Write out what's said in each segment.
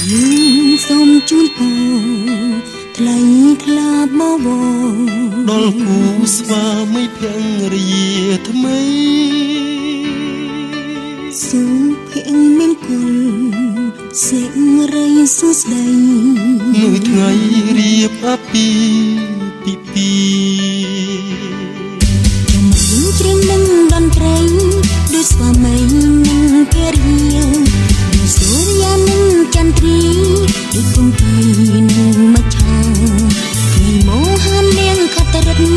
សូមជូនពរថ្លៃថ្លាបបដល់គូស្វាមីភរិយាថ្មីសុភមង្គលសេរីសួស្ដីមួយថ្ងៃរៀបអាពាហ៍ពិពាហ៍ច្រៀងនឹងតន្ត្រីដូចស្វាមីនិងភរិយាដូចសូរ្យានិងចន្ទ្រីដូចគម្ពីរនិងមច្ឆាថ្ងៃមោហាននាងខត្តរិទ្ធ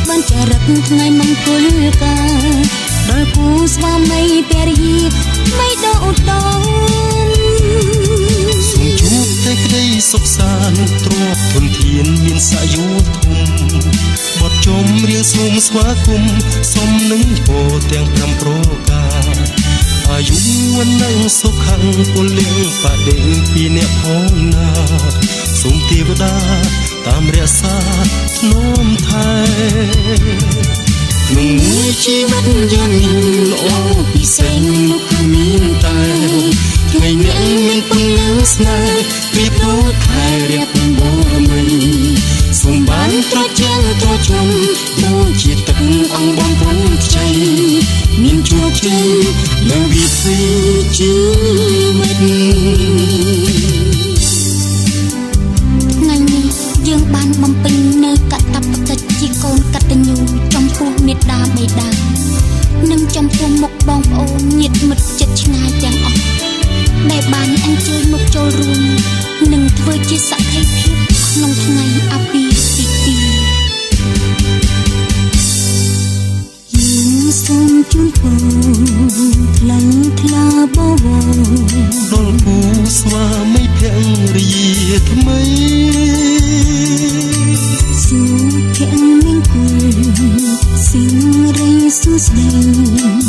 បានចារឹកថ្ងៃមង្គលការដល់គូស្វាមីភរិយាไม่ដោឧត្តមសូមជួបតែក្តីសុខសាន្តទ្រព្យធនធានមានសាយុធំបត់ជុំរៀងសូមស្វាគមន៍សុំនឹងពរទាំង5ប្រការអាយុវណ្ណៈសុខៈពលៈបដិពីអ្នកផងណាសូមទេវតាតាមរក្សាធ្នមថែក្នុងមួយជីវិតយ៉ាងល្អពិសេសនោះគឺមានតែថ្ងៃអ្នកមានពន្លឺស្នេហ៍ព្រៀបដូចខែរៀបបូរមីសូមបានត្រជាក់ត្រជុំដូចជាទឹកអង្គបំពេញខ្ចីមានជួបជ័យលើវិស័យជីវិតថ្ងៃនេះយើងបានបំពេញនៅកតបកិច្ចជាកូនកតញ្ញូចំពោះមេត្តាបិតានិងចំពោះមុខបងប្អូនញាតិមិត្តជិតឆ្ងាយទាំងអស់ដែលបានអញ្ជើញមកចូលរួមនិងធ្វើជាសក្ខីភាពក្នុងថ្ងៃអាពាហ៍ពិពាហ៍យើងសូមជូនពរថ្លៃថ្លាបបដល់គូស្វាមីភរិយាថ្មីសុភមង្គលសិរីសួស្ដី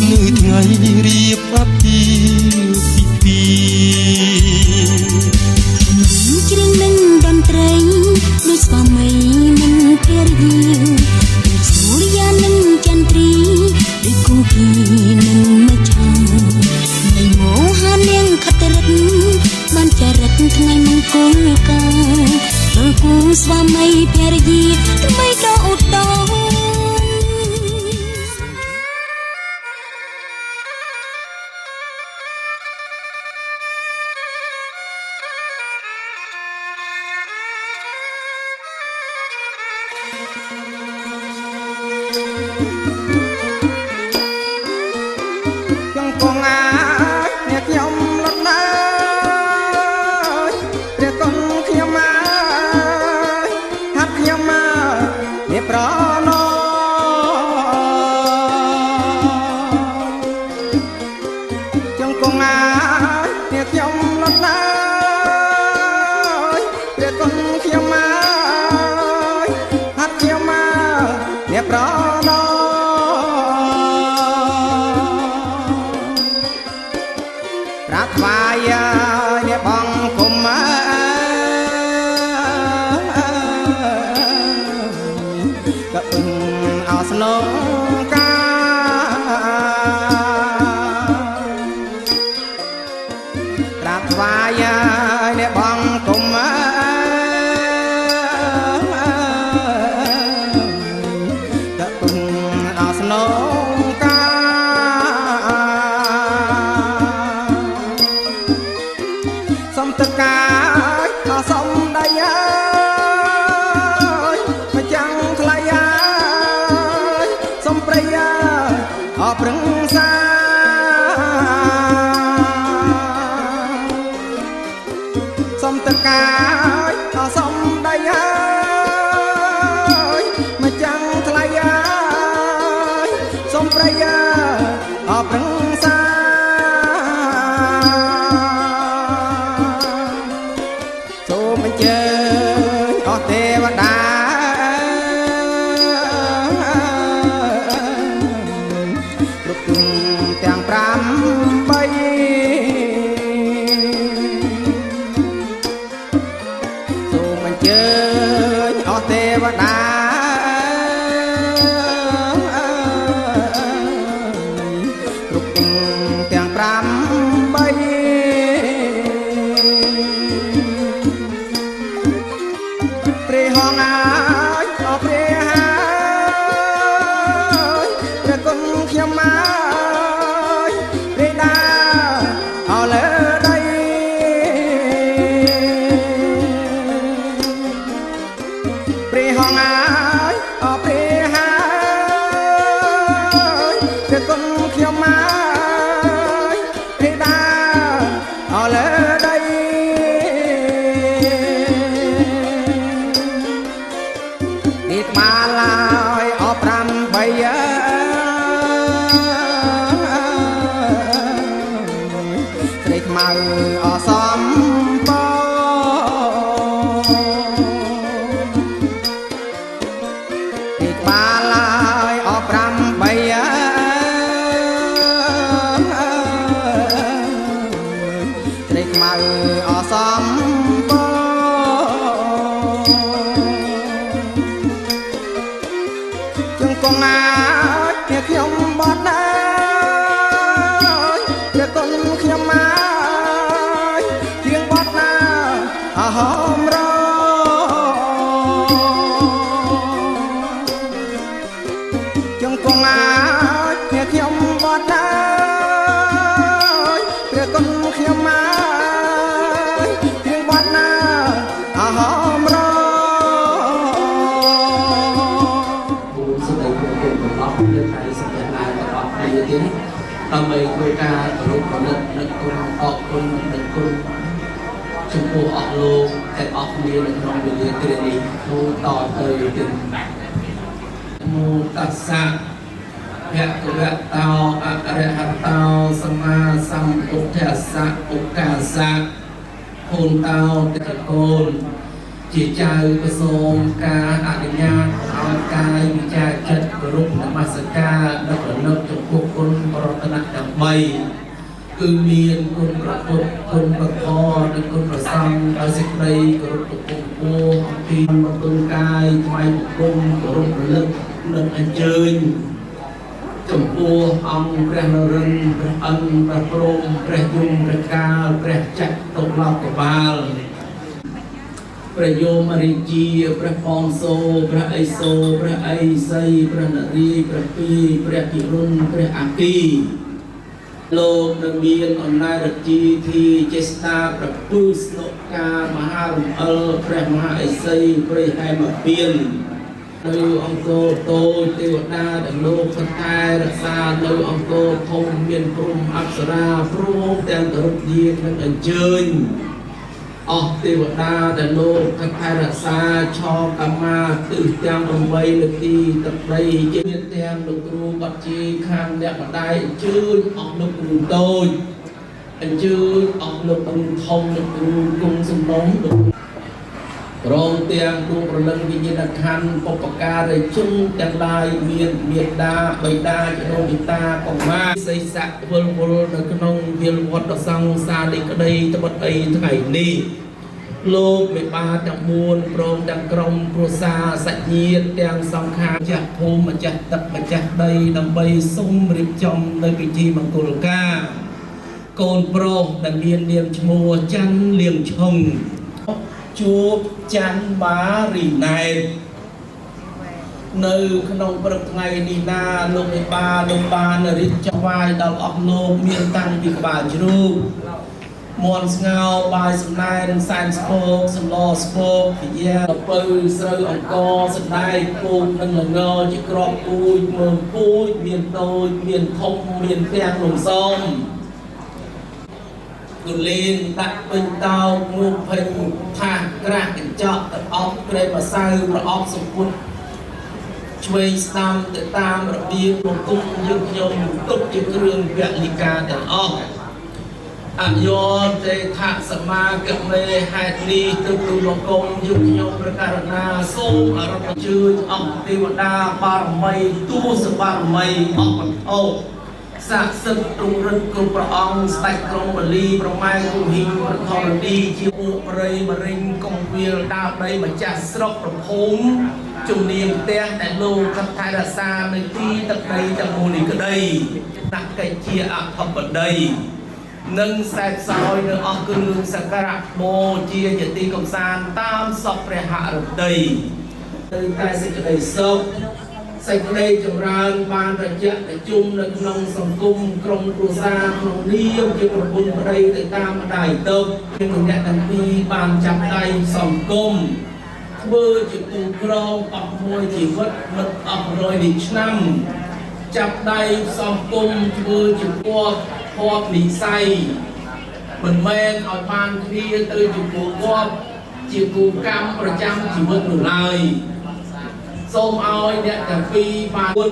មួយថ្ងៃរៀបអាពាហ៍ពិពាហ៍ច្រៀងនឹងតន្ត្រីដូចស្វាមីនិងភរិយាដូចសូរ្យានិងចន្ទ្រីដូចគម្ពីរនិងមច្ឆានៃមោហានាងខត្តរិទ្ធបានចារឹកថ្ងៃមង្គលការដល់គូស្វាមីភរិយាថ្មីដ៏ឧត្តមចង្គង់អាអ្នកខ្ញុំលត់ណាព្រះគុណខ្ញុំអើយហាត់ខ្ញុំអើយអ្នកប្រណោចង្គង់អាអ្នកខ្ញុំលត់ណាព្រះគុណខ្ញុំអើយហាត់ខ្ញុំអើយអ្នកប្រណោប្រាថ្វាយអ្នកបងគុំក៏អឹងអោស្នងកាប្រាថ្វាយអ្នកបងគុំក៏អឹងអោស្នងកាសុំទឹកកាយសុំដៃអើយមកចាំងថ្លៃអើយសុំព្រៃអើយអប្រឹងសាសុំទឹកកាយសុំដៃអើយមកចាំងថ្លៃអើយសុំព្រៃអើយអប្រឹងសាសូមអញ្ជើញអស់ទេវតាគ្រប់គុំទាំង8សូមអញ្ជើញអស់ទេវតាគ្រប់គុំទាំង8 mau asam po di balai opram bayar trik mau asam po chung con aiเนี่ยខ្ញុំបត់ណាព្រះគុណខ្ញុំមកជាងបត់ណាហមរchung con aiเนี่ยខ្ញុំបត់ណាព្រះគុណខ្ញុំមកជាងបត់ណាហមរដើម្បីធ្វើការប្រពៃណីដឹកគុណអរគុណដឹកគុណចំពោះអស់លោកទាំងអស់គ្នានៅក្នុងវេលាគ្រានេះនោះតទៅទៀតមោតស្សៈភគវតោអរហតោសម្មាសម្ពុទ្ធស្សៈឧកាសៈហូនតោតកកូនជាចៅក៏សូមការអនុញ្ញាតឲ្យកាយវិចារចិត្តគោរពនមស្ការដឹករលឹកចំពោះគុណបរតនៈទាំង3គឺមានគុណព្រះពុទ្ធគុណព្រះធម៌និងគុណព្រះសង្ឃដោយសេចក្តីគោរពទុកពោអំពីមង្គលកាយថ្វាយបង្គំគោរប្រលឹកនិងអញ្ជើញចំពោះអង្គព្រះនរិន្ទ្រព្រះអិនព្រះព្រហ្មព្រះយមព្រះកាលព្រះចតុលោកកបាលព្រះយមរាជាព្រះបងសូព្រះអេសូព្រះអេសីព្រះនរីព្រះពីព្រះពិរុណព្រះអាគីលោកនឹងមានអំណាចរាជាធីចេស្តាប្រពឺស្នុកាមហារំអិលព្រះមហាអេសីព្រះហេមពៀននៅអង្គរតូចទេវតាដែលលោកថែរក្សានៅអង្គរធំមានព្រំអប្សរាព្រមទាំងគោរពយាននិងអញ្ជើញអស់ទេវតាដែលលោកថែរក្សាឆោកម្មាទិសទាំង8នាទីទឹកដីជាមានទាំងលោកគ្រូបាត់ជីខាងអ្នកបណ្ដាយអញ្ជើញអស់លោកគ្រូតូចអញ្ជើញអស់លោកគ្រូធំលោកគ្រូគុំសំឡុងព្រមទាំងគូប្រលឹងវិញ្ញាណខណ្ឌបុព្វការីជនទាំងឡាយមានមេត្តាបិតាជំនុំមេត្តាកុមារសិស្សៈវល់នៅក្នុងវិលវត្តសង្សារនៃក្តីត្បិតអីថ្ងៃនេះលោកមេបាទាំង4ព្រមទាំងក្រុមគ្រួសារសាច់ញាតិទាំងសង្ខារម្ចាស់ភូមិម្ចាស់ទឹកម្ចាស់ដីដើម្បីសូមរៀបចំនៅពិធីមង្គលការកូនប្រុសដែលមាននាមឈ្មោះច័ន្ទលៀងឈុងជួបច័ន្ទបារីណែតនៅក្នុងព្រឹកថ្ងៃនេះណាលោកមេបាលោកបានរៀបចំវាយដល់អស់លោកមានតាំងពីក្បាលជ្រូកមន់ស្ងោបាយសំណែនសែនស្ពកសម្លស្ពកពីយ៉ាពៅស្រូវអង្គសណ្ដែកពូកនិងល្ងជាក្របពូជមើមពូជមានតូចមានធំមានទាំងលំសំគូលេងដាក់ពេញតោងូភេញថាក្រាស់កញ្ចក់ទឹកអប់ក្រេបម្សៅប្រអប់សម្ពុតឆ្វេងស្ដាំទៅតាមរបៀបក្នុងគុំយើងខ្ញុំទុកជាគ្រឿងពលិកាទាំងអស់អយោទេថាសមាកមេហេតុនេះទៅទូលបង្គំយើងខ្ញុំប្រកាសណាសូមអរគុណជឿអង្គទេវតាបារមីទូសបារមីអស់បន្ថោស័ក្តិសិទ្ធិទ្រង់រឹងគ្រប់ព្រះអង្គស្ដេចក្រុងបាលីប្រម៉ែគុហីប្រធរណីជាពួកព្រៃមរិញកុំវាលដើរដីម្ចាស់ស្រុកប្រភូមិជំនាញផ្ទះដែលលោកថែរក្សានៅទីទឹកដីទាំងមូលនេះក្តីដាក់កិច្ចជាអធិបតីនិងសែកសោយនៅអស់គ្រឿងសក្ការៈបូជាយទីកំសាន្តតាមសពព្រះហឫទ័យទៅតែសេចក្តីសុខសេចក្តីចម្រើនបានរយៈប្រជុំនៅក្នុងសង្គមក្រុមគ្រួសារក្នុងនាមជាប្រពន្ធប្តីទៅតាមម្ដាយទៅមានអ្នកទាំងពីរបានចាប់ដៃសង្គមធ្វើជាគូក្រងអស់មួយជីវិតមិត្តអស់100នេះឆ្នាំចាប់ដៃសង្គមធ្វើជាពណ៌ភ័ព្វនិស័យមិនមែនឲ្យបានគ្នាទៅជាគូគប់ជាគូកម្មប្រចាំជីវិតនោះឡើយសូមឲ្យអ្នកទាំងពីរបាននិ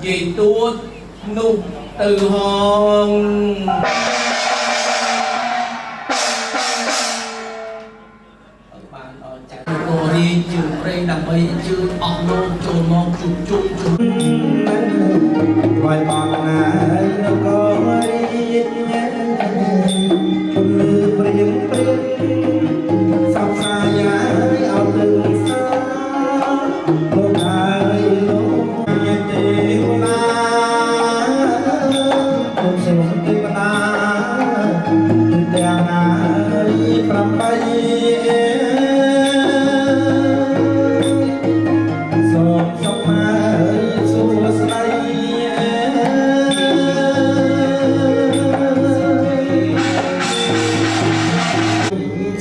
យាយទួតនោះទៅហង ជើងព្រៃដើម្បីជើងអស់លោកចូលមកជួបជុំជុំ ថ្វាយបង្គណានគររាជពលឺព្រៀងព្រៀងសពសាយាយអត់នឹងសាលោកហើយលោកទេវតាគុំសិវទេវតាទាំងណា8សូមសុខហើយសួស្តី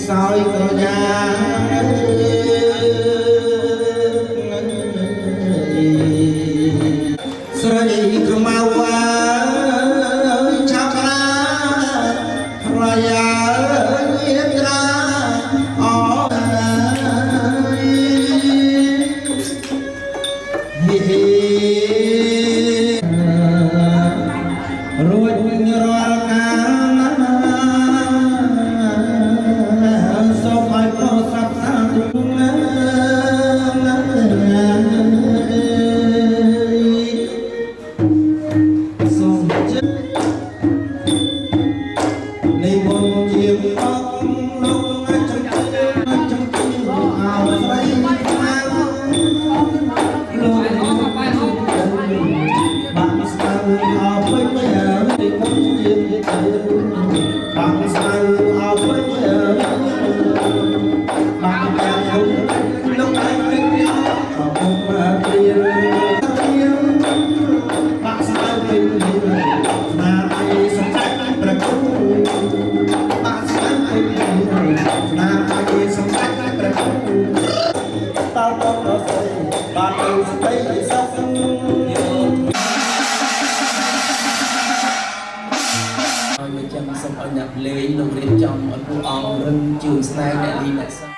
សោយក្រយ៉ាស្រីខ្មៅឆាប់ណាប្រយ៉ាញាត្រាអរួចរាល់កាលសូមឲ្យពោស័ព្ទសាទុណាសូមចិត្តនៃមន្តជាអកលោកអាចចំជឿចំជឿឲ្យស្រីខ្មៅលោកបាក់ស្ទើអោពេញពីមន្តជាបាក់ស្ទើអោពេញបាក់យ៉ាងគុំលោកឯងពេញអោគុំព្រៀងបាក់ស្ទើពេញស្នាអីសម្ដេចព្រះគូបាក់ស្ទើពេញស្នាអីសម្ដេចព្រះគូតើបងរស់បានទៅស្ដីសុខ ឲ្យមកចាំសូមឲ្យអ្នកលេងលោករៀបចំឲ្យពួកអង្គរឹងជឿនស្នែងអ្នកលីអ្នកសា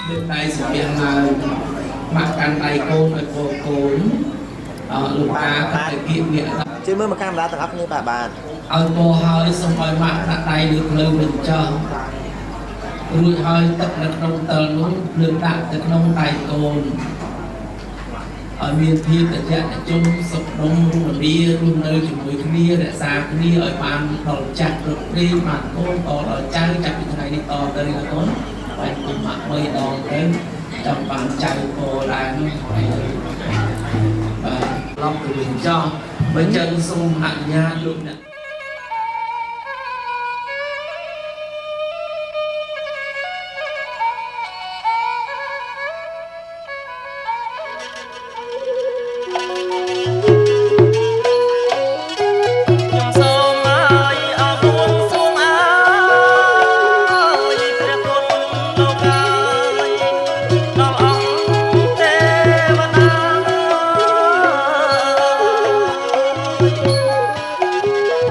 លើកដៃសម្រាប់ឡើងបាក់កាន់ដៃកូនឲ្យកូនកូនលោកតាតែគៀកអ្នក ជួយមើលមកកាមេរ៉ាទាំងអស់គ្នាបាទ ឲ្យពោហើយសូមឲ្យម៉ាក់ដាក់ដៃលើភ្លើងនឹងចោលរួចហើយទឹកនៅក្នុងតលនោះលើកដាក់ទៅក្នុងដៃកូនឲ្យមានភាពត្រជាក់ត្រជុំសុខដុមរស់រារួមនៅជាមួយគ្នារក្សាគ្នាឲ្យបានដល់ចាស់គ្រប់ព្រៀងបានកូនតដល់ចៅចាប់ពីថ្ងៃនេះតទៅណាកូនហើយគុំម៉ាក់3ដងទៅចាំបានចៅពោដែរនោះហើយបាទឡប់ទៅវិញចោលបើចឹងសូមអនុញ្ញាតលោកអ្នក អ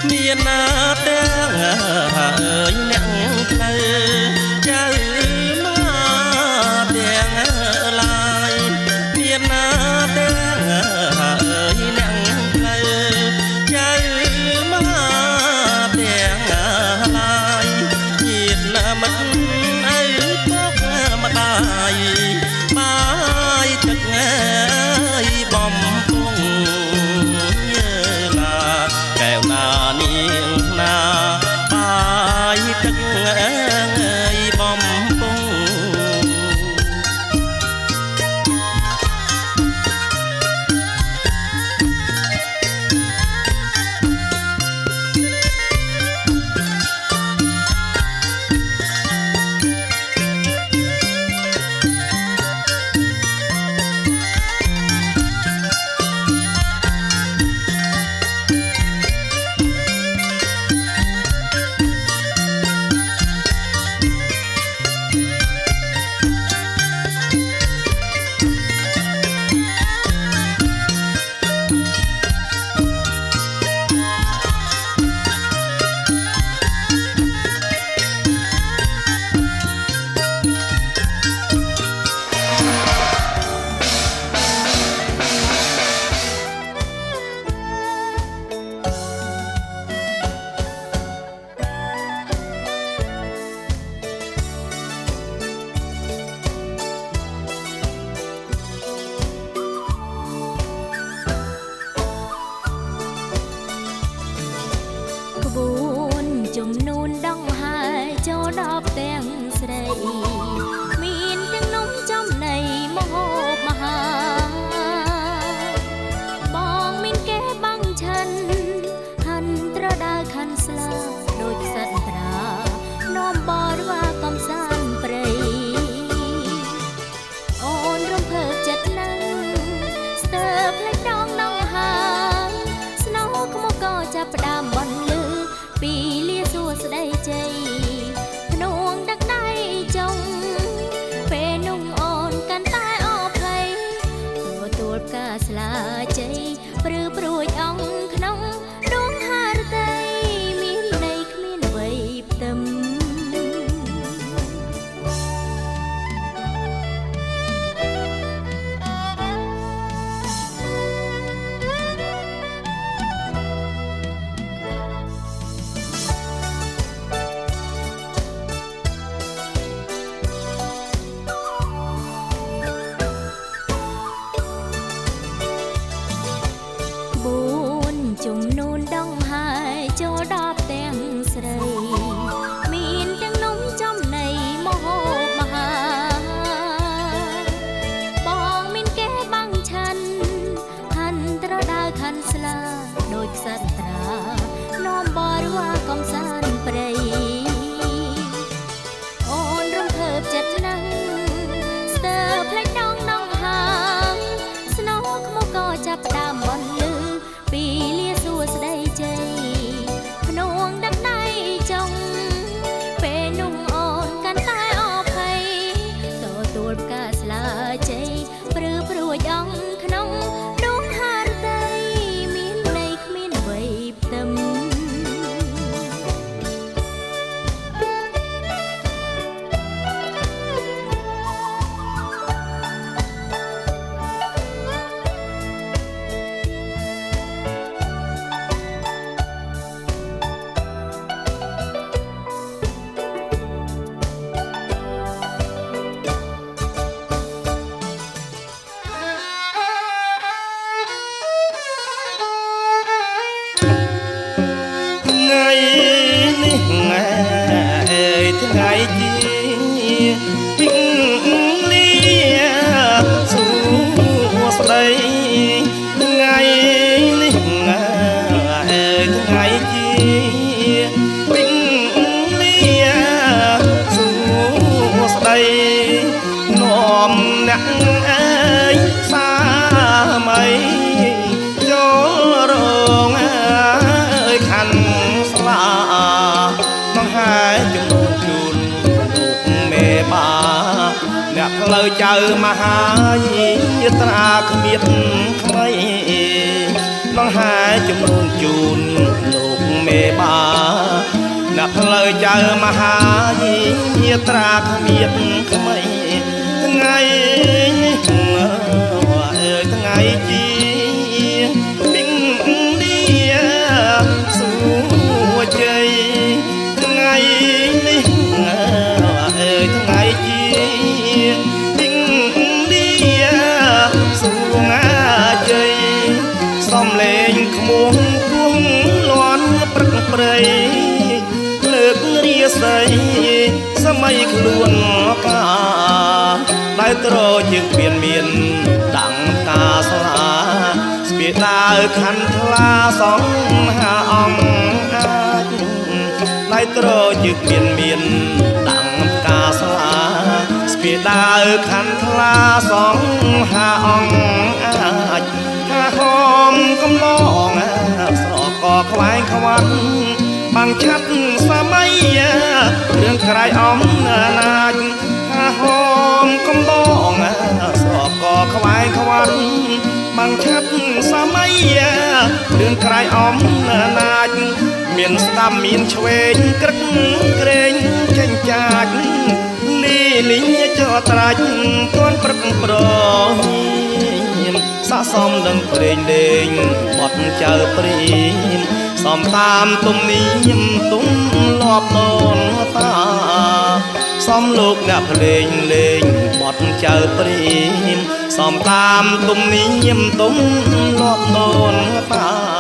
មានណាទាំងអើយអ្នកផ្លូវចៅមកទាំងឡាយមានណាទាំងអើយអ្នកផ្លូវចៅមកទាំងឡាយញាតិណាមិនអើពុកម្ដាយបាយទឹកអើយបំពង់កែវណានាងណាបាយទឹកអើយបំពង់ក្បួនជំនូនដងហើយចូលដល់ផ្ទាំងស្រីមានទាំងនំចំណីមហូបមហាបងមានគេបាំងឆិនហាន់ត្រដាខាន់ស្លាដូចខ្សាត់ត្រានាំបរិវារកំសាន្តព្រៃអូនរំភើបចិត្តណាស់ស្ទើរផ្លេចដងដងហើយស្នោក្មកក៏ចាប់ផ្ដើមបន្លឺពីលាសួស្ដីជ័យភ្នួងដឹកដៃចុងពេលនោះអូនកាន់តែអភ័យទទួលផ្កាស្លាជ័យព្រឺព្រួយអងក្នុងដួងហារតីមានន័យគ្មានអ្វីផ្ទឹមជំនូនដងហើយចូលដល់ផ្ទាំងស្រីមានទាំងនំចំណីមហូបមហាបងមានគេបាំងឆិនហាន់ត្រដាខាន់ស្លាដូចខ្សាត់ត្រានាំបរិវារកំសាន្តព្រៃអូនរំភើបចិត្តណាស់ស្ទើរផ្លេចដងដងហើយស្នោក្មកក៏ចាប់ផ្ដើមបន្លឺពីលាសួស្ដីជ័យភ្នួងដឹកដៃចុងពេលនោះអូនកាន់តែអភ័យទទួលផ្កាស្លាជ័យព្រឺព្រួយអងក្នុងដួងហារតីមានន័យគ្មានអ្វីផ្ទឹមថ្ងៃជាពីលាសួស្ដីថ្ងៃនេះថ្ងៃជាពីលាសួស្ដីនាំអ្នកអើយសាមីចូលរងអើយខាន់ស្លាបង្ហាញជំនួនជូនលោកមេបាអ្នកផ្លូវចៅមហាយាត្រាគ្មានថ្មីបង្ហាញជំនួនជូនលោកមេ ផ្លូវចៅមហាយាត្រាគ្មានក្មៃថ្ងៃនេះថ្ងៃជាពីងនីសួជ័យថ្ងៃនេះថ្ងៃជាពីងនីសួជ័យសំលេងក្មួងគួងលាន់ព្រឹកព្រៃលើករាសីសម័យខ្លួនកាដែលត្រជាងមានដាំងកាស្លាស្ពាដាវខណ្ឌថ្លាសងហាអង្គអាចដែលត្រជាងមានដាំងកាស្លាស្ពាដាវខណ្ឌថ្លាសងហាអង្គអាចហាហមកំឡងស្រកខ្វែងខ្វាត់បាំងឆាត់សម័យរឿងក្រៃអំណាចហាហមកំបងស្រកខ្វែងខ្វាត់បាំងឆាត់សម័យរឿងក្រៃអំណាចមានស្ដាំមានឆ្វេងក្រឹកក្រែងចេញចាចលីលីចត្រាច់ទាន់ព្រឹកប្រស័កសមនឹងព្រេងលេងបត់ចៅព្រីមសំតាមទំនៀមទុំលាប់ដូនតាសំលោកអ្នកភ្លេងលេងបត់ចៅព្រីមសំតាមទំនៀមទុំលាប់ដូនតា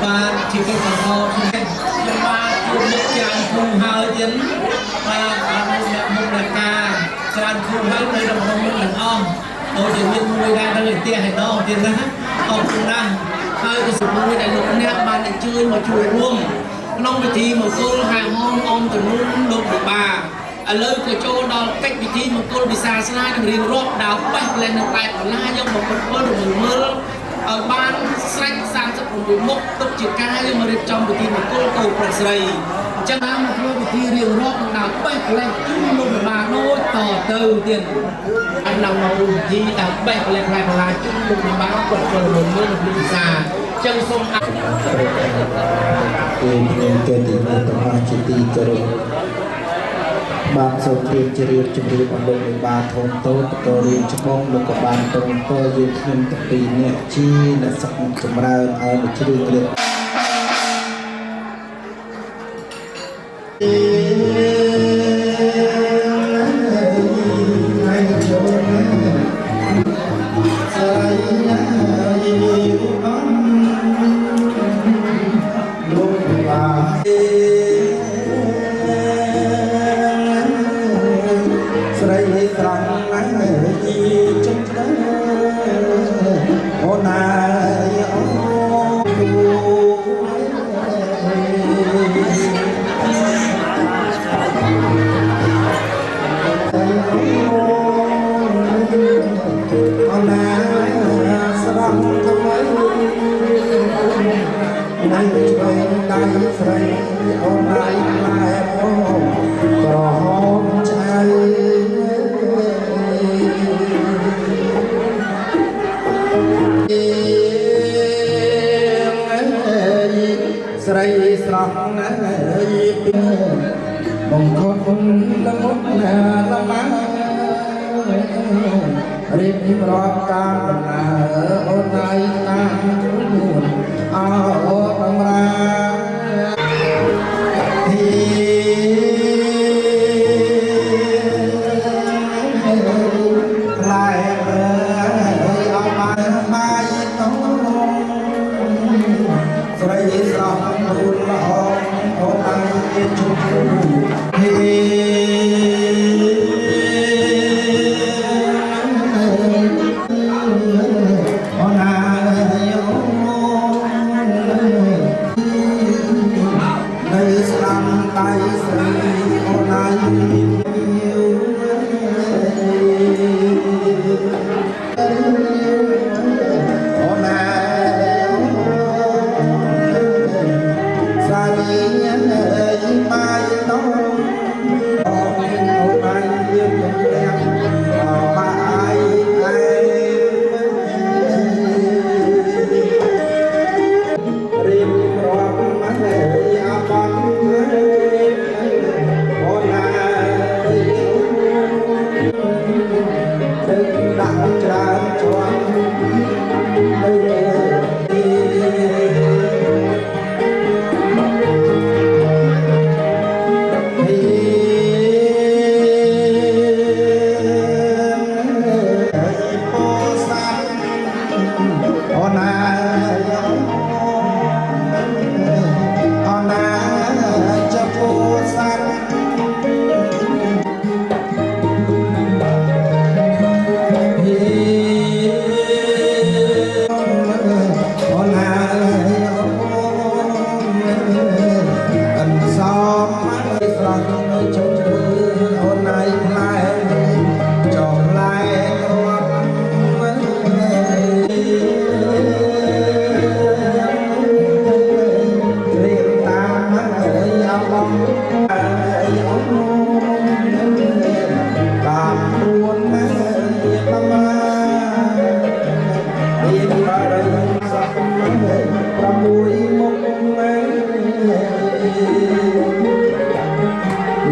បានជាកិច្ចសហការខ្ញុំបានជួបមុខច្រើនគូហើយទៀតបានបានអ្នកមុខអ្នកការច្រើនគូហើយនៅក្នុងមុខទាំងអស់ដូចជាមានមួយដែរនៅផ្ទះឯណោះទៀតណាអរគុណណាស់ហើយក៏សម្មួយដែលលោកអ្នកបានអញ្ជើញមកជួយរួមក្នុងពិធីមង្គលហាហោមអមទំនុនលោកពិបាឥឡូវក៏ចូលដល់កិច្ចពិធីមង្គលវិសាសនានឹងរៀងរាប់ដល់បេះផ្លែនៅបែបបន្លាយកមកប្រគល់រមើលឲ្យបានស្រេច36មុខទុកជាការយកមករៀបចំពិធីមង្គលកូនប្រុសស្រីអញ្ចឹងតាមមកធ្វើពិធីរៀងរាប់ដល់បេះផ្លែជូនលោកពិបាដូចតទៅទៀតអញនៅពិធីដល់បេះផ្លែបន្លាជូនលោកពិបាគាត់ចូលរមើលលោកវិសាចឹងសូមគឺខ្ញុំគេទីនេះទាំងអស់ជាទីគោរពបានសូមជម្រាបជម្រាបអលោកលោកបាធំតូចក៏រៀនច្បងលោកក៏បានតងតយើងខ្ញុំទាំងពីរនាក់ជាអ្នកសក្តិចម្រើនឲ្យមកជ្រឿនលឹក រៀបរាប់ការដំណើរអូនដៃតាមនួនអោដំរាផ្លែអបបាយតងស្រីស្រស់នួនល្អអូនដៃជុំហេ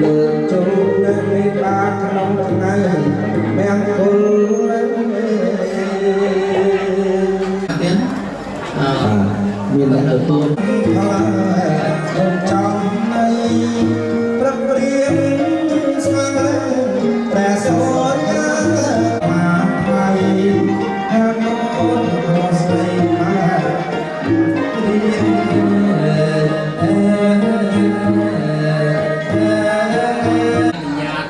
លើចូលនៅមេតាក្នុងថ្ងៃមង្គលមានទទួលចំនៃប្រព្រៀងស្មារតីព្រះសូរមកហើយហើយកូនស្រីមក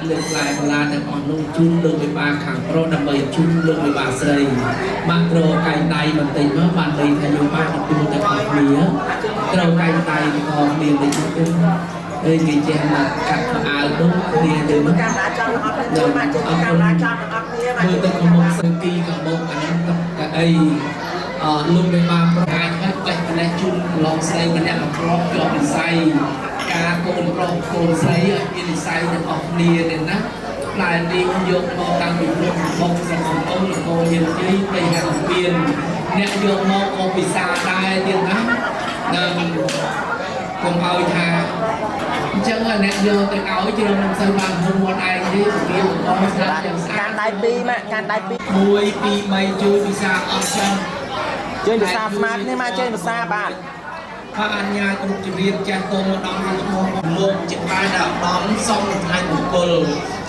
លើកផ្លែបន្លាទាំងអស់នោះជូនលោកវិបាកខាងប្រុសដើម្បីជូនលោកវិបាកស្រីបាក់ក្រកែងដៃបន្តិចមកបានន័យថាយោបាទទួលទាំងអស់គ្នាក្រកែងដៃទាំងអស់គ្នាដូចនេះហើយគេចេះមកកាត់ខោអាវនោះគ្នាទៅមកកាត់អាចង់អត់ចូលមកចេះកាត់អាចង់ទាំងអស់គ្នាមើលទៅកុំមកសង្គីកុំមកអាហ្នឹងក៏អីលោកវិបាកប្រកាសឲ្យបេះផ្នែកជូនឡងស្រីម្នាក់មកគ្របជាប់និស័យការកូនប្រុសកូនស្រីឲ្យមាននិស័យទាំងអស់គ្នាទេណាផ្លែនេះយកមកតាំងពីលោកបងស្រុកសំអូនលោកយើងជ័យទៅហាងពៀនអ្នកយកមកក៏ពិសាដែរទៀតណានឹងកុំឲ្យថាអញ្ចឹងអ្នកយកទៅឲ្យជ្រើមិនសូវបានហូរមាត់ឯងទេវាបងស្ដាប់យ៉ាងស្អាតកាន់ដៃពីរម៉ាក់កាន់ដៃពីរ1 2 3ជួយពិសាអស់ចឹងជួយពិសាស្មាតនេះមកជួយពិសាបាទហើយអញ្ញាគ្រប់ជំរាបចាស់តមកដល់ក្នុងឈ្មោះលោកជាបាយដល់ដំសំថ្ងៃបុគ្គល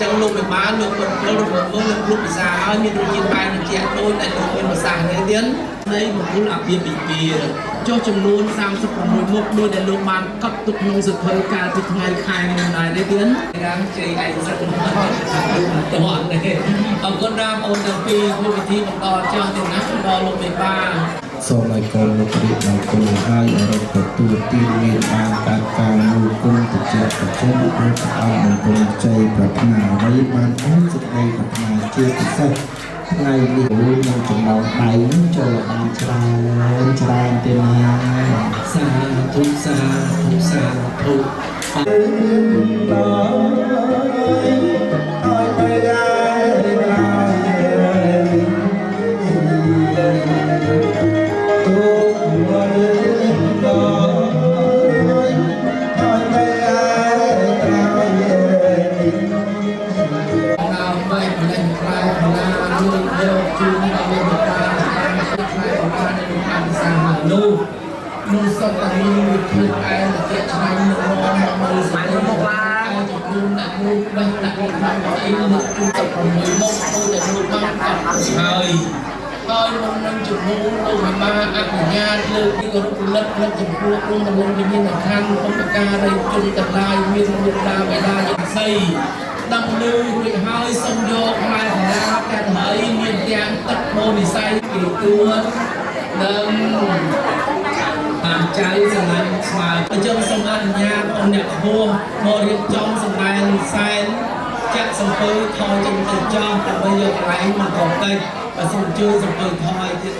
ចឹងលោកវិបាលលោកបុគ្គលរបស់លោកលោកពិសាហើយមានរសជាតិបាយជាដូចតែលោកមានភាសានេះទៀតនៃបុគ្គលអាពាហ៍ពិពាហ៍ចុះចំនួន36មុខមួយដែលលោកបានកត់ទុកក្នុងសភៅកាលពីថ្ងៃខែនេះដែរទេទៀតរាមជ័យឯកសិទ្ធិមិនតន់ទេអរគុណរាមអូនទាំងពីរធ្វើពិធីបន្តចោះទៅណាដល់លោកវិបាលសូមឲ្យកូនលោករីកដល់គុណហើយអរគុណទទួលទានមានបានការការមួយគុណទៅជាប្រជុំព្រះអង្គមង្គលជ័យប្រាថ្នាអ្វីបានអស់សេចក្តីប្រាថ្នាជាពិសេសថ្ងៃនេះនៅចំណងដៃចូលបានច្រើនទេណាសាធុសាធុសាធុ ายพลาด้วยเดียวจูนเอาไปตาใครของการในการสร้างนู่นู่สตามีคือไอ้เจ้าชายนรองมาเลยสายมกลาไอ้จะดูหนักดูไปหนักดูไปไอ้ลูกจูนกับผมมือมกตัวแต่ลูกมากกับชายtôi mong năm chục mũ đâu mà ba ăn nhàលើពីក៏រលឹកលឹកចំពោះក្នុងមនោវិញ្ញាណខណ្ឌអង្គការនៃជនទាំងឡាយមានមេត្តាបិតាយ៉ាងសីដំណើររួចហើយសូមយកផ្លែកលាតែហើយមានទាំងទឹកបូនិស័យពីទួនិងតាមចៃសម្លាញ់ស្មើអញ្ចឹងសូមអនុញ្ញាតអង្គអ្នកខ្ពស់មករៀបចំសម្ដែងសែនចាក់សំពើថយចេញទៅចោលដើម្បីយកកន្លែងមកកតិចvà xong chơi xong rồi thôi chứ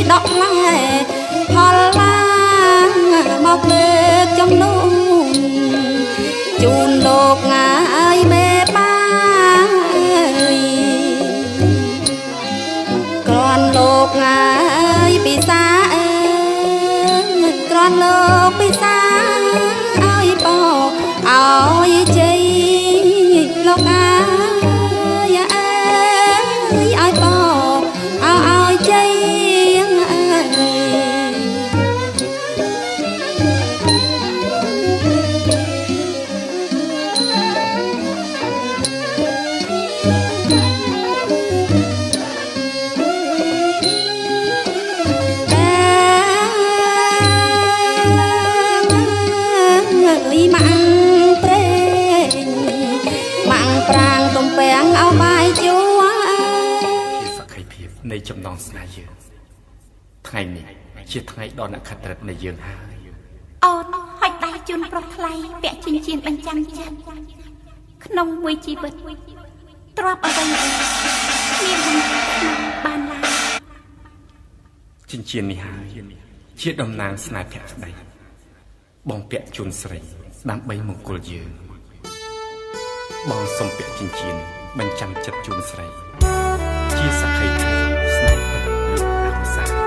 đọc lại hòn lang mọc lệ trong nụ chùn đột ngài bê ba còn đột ngài bị xa còn lột bị xa ai bỏ ai chơi lột ai ai bỏ ai chơiในจำนองสนายเยอะไงนี่เชื่อไงดอนขัดรัดในเยืองหาអូនហុចដៃជូនប្រុសថ្លៃពាក់ចិញ្ចៀនបញ្ចាំងចិត្តក្នុងមួយជីវិតទ្របអ្វីមានបានឡើយចិញ្ចៀននេះហើយជាតំណាងស្នេហ៍ភក្តីបងពាក់ជូនស្រីដើម្បីមង្គលយើងបងសុំពាក់ចិញ្ចៀនបញ្ចាំងចិត្តជូនស្រីជាសក្ខីស្នេហ៍ពិតលោកអាមសាអ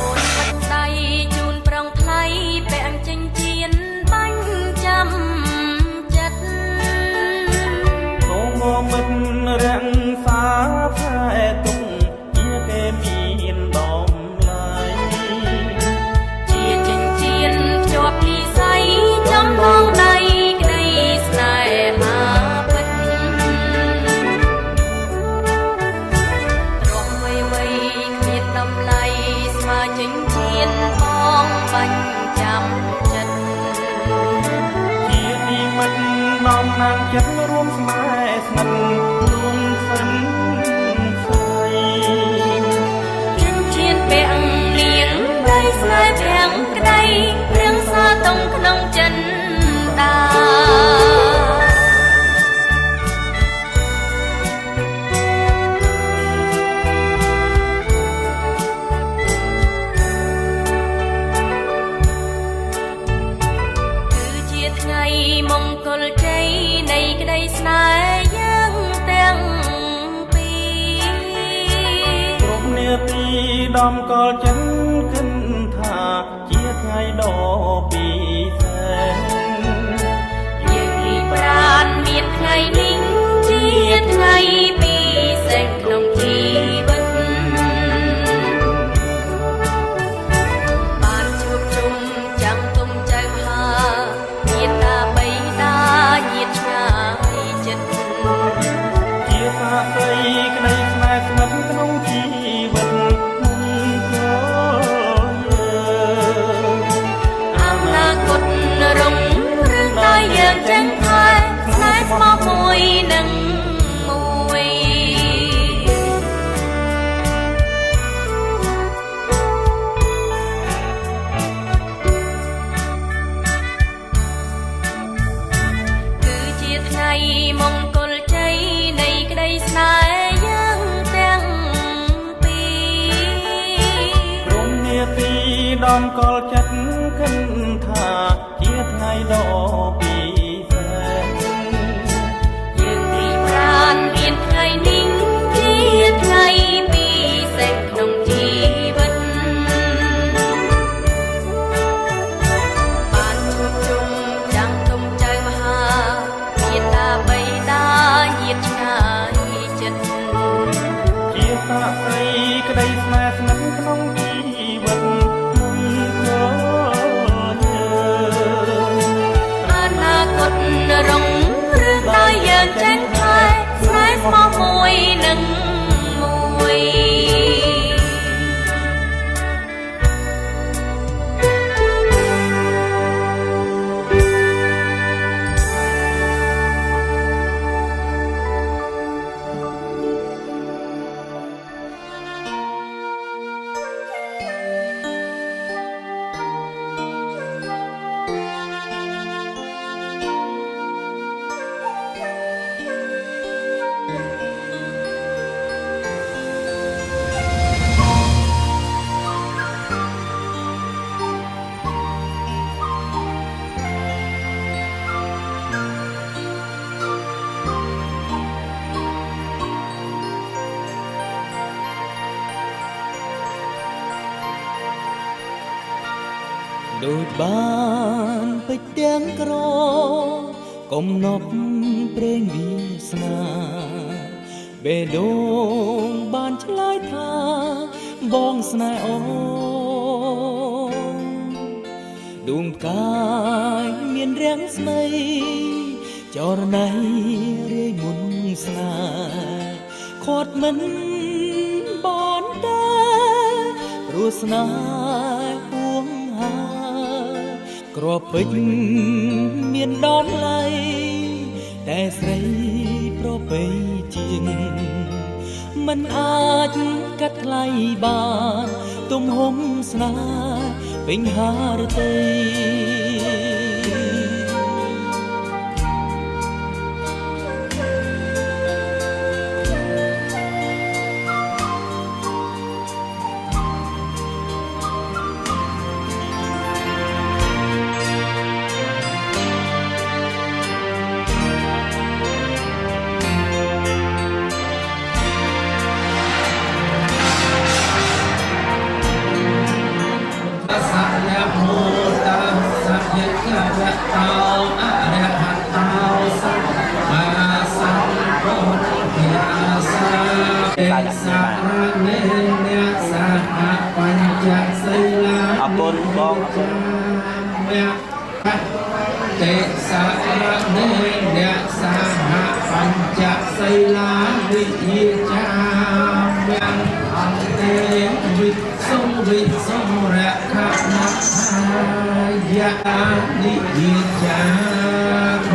ូនបាត់ដៃជូនប្រងថ្លៃពាក់ចិញ្ចៀនបញ្ចាំចិត្តសូមមិនរាំងសាផ្លែទុកជាគេមាន បាញ់ចាំចិត្តជាទីមិត្តនាំណាងចិត្តរួមស្នេហ៍ស្និទ្ធរួមសិនស្រីចិញ្ចៀនពាក់លៀងដៃស្នេហ៍ពាំងក្ដីរឿងសាតុងក្នុងចិនដាមង្គលជ័យនៃក្តីស្នេហ៍យើងទាំងពីរគ្រប់នាទីដំកល់ចិនគិនថាជាថ្ងៃដ៏ពិសេសយើងរីករានមានថ្ងៃនេះជាថ្ងៃពិសេសក្នុងជីវិតបានជួបជុំចាំទុំចៅហាញាតិតាបៃតាញាតិឆ្ងាយចិត្តជាសាក្ដីក្ដីស្នេហ៍ស្និទ្ធក្នុងជីវិតមុនក៏យើងអនាគតរុងរឿងដោយយើងចឹងថែស្នេហ៍ស្មោះមួយនឹងមួយគឺជាថ្ងៃមង្គលជ័យនៃក្តីស្នេហ៍យើងទាំងពីរក្រុមនាទីដំកល់ចិត្តគិនថាជាថ្ងៃដ៏ពិសេសយើងរីករានមានថ្ងៃនេះជាថ្ងៃពិសេសក្នុងជីវិតបានជួបជុំចាំទុំចៅមហាញាតិតាបៃតាញាតិឆ្ងាយចិត្តជាសាក្ដីក្តីស្នេហ៍ស្និទ្ធក្នុងជីវិតមុនក៏យើងអនាគតរុងរឿងដោយយើងចេះថែស្នេហ៍ស្មោះមួយនឹងមួយ ដូចបានពេជ្រទាំងក្រកំណប់ព្រេងវាសនាបេះដូងបានឆ្លើយថាបងស្នេហ៍អូនដួងផ្កាយមានរាំងស្មៃចរណៃរាយមុនស្នេហ៍ខាត់មិនបានតែព្រោះស្នេហ៍ពួងហាគ្រាប់ពេជ្រមានដល់ឡៃតែស្រីប្រពៃជាងមិនអាចកាត់ថ្លៃបានទំហំស្នេហ៍ពេញហារតី Hãy subscribe cho kênh Ghiền Mì Gõ để không bỏ lỡ ยะนิยิจาโม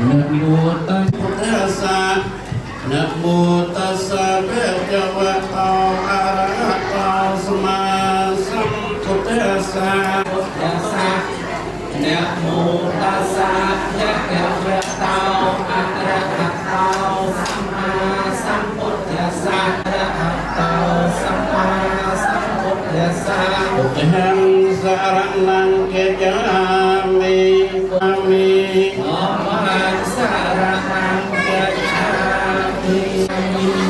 นะโมตัสสะ นะโมตัสสะภะคะวะโตอะระหะโตสัมมาสัมพุทธัสสะ ตัสสะนะโมตัสสะภะคะวะโตอะระหะโตสัมมาสัมพุทธัสสะอะระหะโตสัมมาสัมพุทธัสสะ พุทธังสรณังกัจฉามิอามิ ธัมมังสรณังกัจฉามิ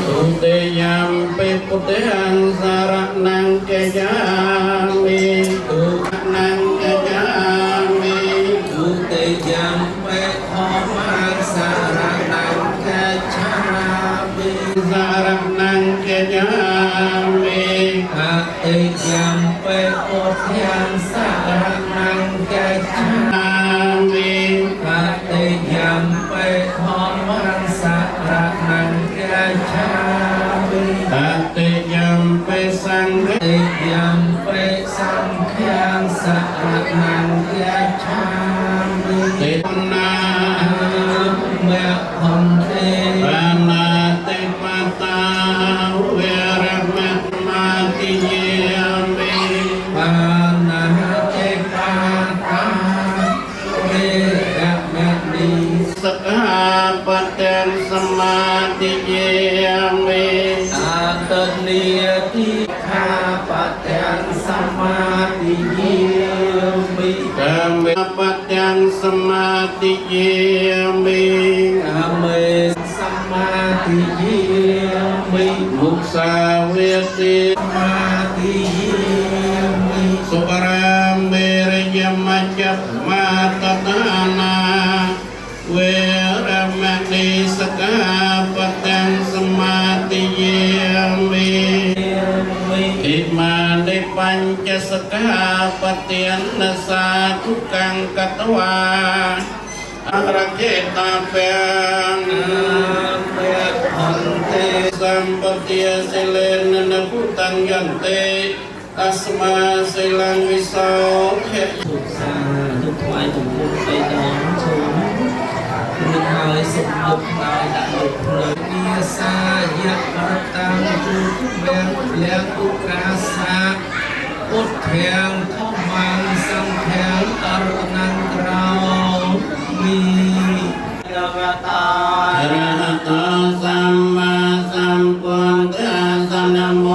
ตุติยัมปิพุทธังสรณังกัจฉามิตุนังกัจฉามิ ทุติยัมปิธัมมังสรณังกัจฉามิ สรณังกัจฉามิ ตติยัมปิพุทธังสรณังกัจฉามิ อามิ ปฏิยัมปิธัมมังสรณังกัจฉามิ ตติยัมปิสังฆ ปฏิยัมปิสังฆังสรณังกัจฉามิ ตินา เมหันเต ปานาติปตาเวรมะมาติเยมิ ปานาเจปาตาเวระมะนี สกหาปะเตนสมาติเยมิ อาตเนียติคาปะเตนสมาธิเยมิ กามิปะเตนสมาติเยมิ กาเมสมาธิเยมิ มุสาเวติ สมาธิเยมิ สุปรามเมรยมัจจมาตตานาเวรมณีสกหาปะเตนสมาติเยมิ อิมานิปัญจสกหาปเตียนนสาทุกังกัตวาอาระเกตาเปง เมหันเต สัมปเตียสิเลนนพุตังยันเตตัสมาสิลังวิโสเข ทุกสาทุกถวายทุกบุญไปน้อมชมคุณหายสมบุกนายดังดุเพลินมีสายะปรตังจุทุเบียงเลียงอุกาสะพุทเทียงทมังสังเทียงอรนังเรามี อะระหะโตสัมมาสัมพุทธัสสะนะโม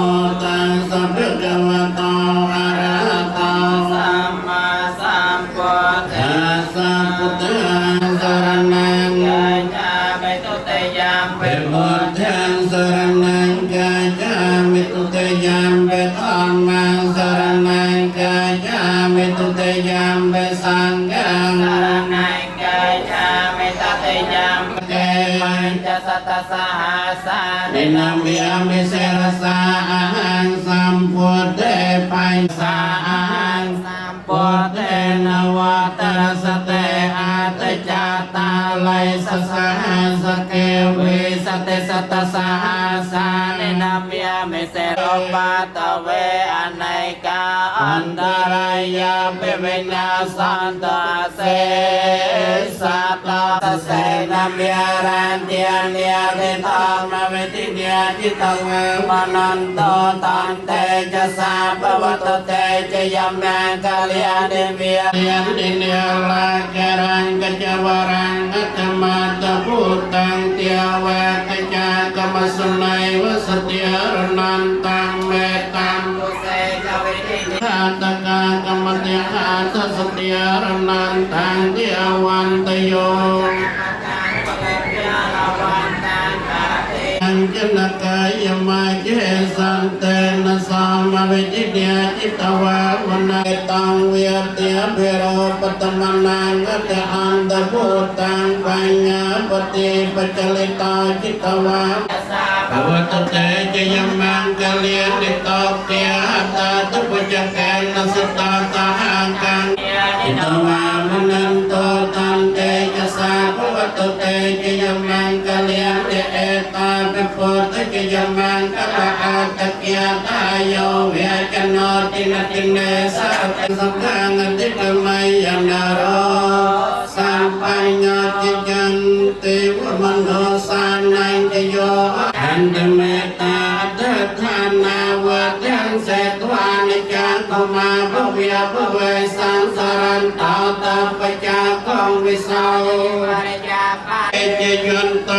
ตัสสะภะคะวะโตอะระหะโตสัมมาสัมพุทธัสสะพุทธังสรณังกัจฉามิตุติยัมปิพุทธังสรณังกัจฉามิตุติยัมปิธัมมังสรณังกัจฉามิตุติยัมปิสังฆังสรณังกัจฉามิตุติยัมปิ จะสัตตสหาสานินามิอามิเสรสาอาหังสัมพุทเตปัญสาอาหังสัมพุทเตนวัตรสเตอาตจาตาไลสสหัสเกวิสเตสัตตสหาสานินามิอามิเสรปาตเวอเนกาอันตรายาเปวินาสันตเสสัตตเสนามิอารันเตียเนียเตตังนาเวติเนียจิตังเวมนันโตตันเตจะสาปวัตเตจะยัมแมงกาลยาเดเมียยันติเนียลาเกรังกัจจวรังอัตมาตพุตังเตียเวตจากรรมสนัยวสติอรนันตังเมตังตุเสจเวทิอาตกากรรมเตียอาตสติอรนันตังเตียวันตโย อัญจนกายมาเจสันเตนะสามเวทิเดียจิตวะวันเนตังเวียเตียเปโรปตมนังกัตอันตภูตังปัญญาปฏิปัจจลิตาจิตวะภวตเตจยมังกะเลียนิตอกเตียตาตุปจักแกนสตาตาหังกังจิตวะมนันโตตันเตจะสาภวตเตจยมังกะเลียนิเอตา โพธิยมังกะอาตะเกีย ตายโยเวียจันโนตินติเนสัพเพสังฆังติกามัยยันนารสัมปัญญาจิจันติวมโนสานัยจโยอันตเมตตาอัตถานาวัฏังเสตวานิจังขมาภเวียภเวสังสารันตาตาปจากองวิสาวเอเจยันโต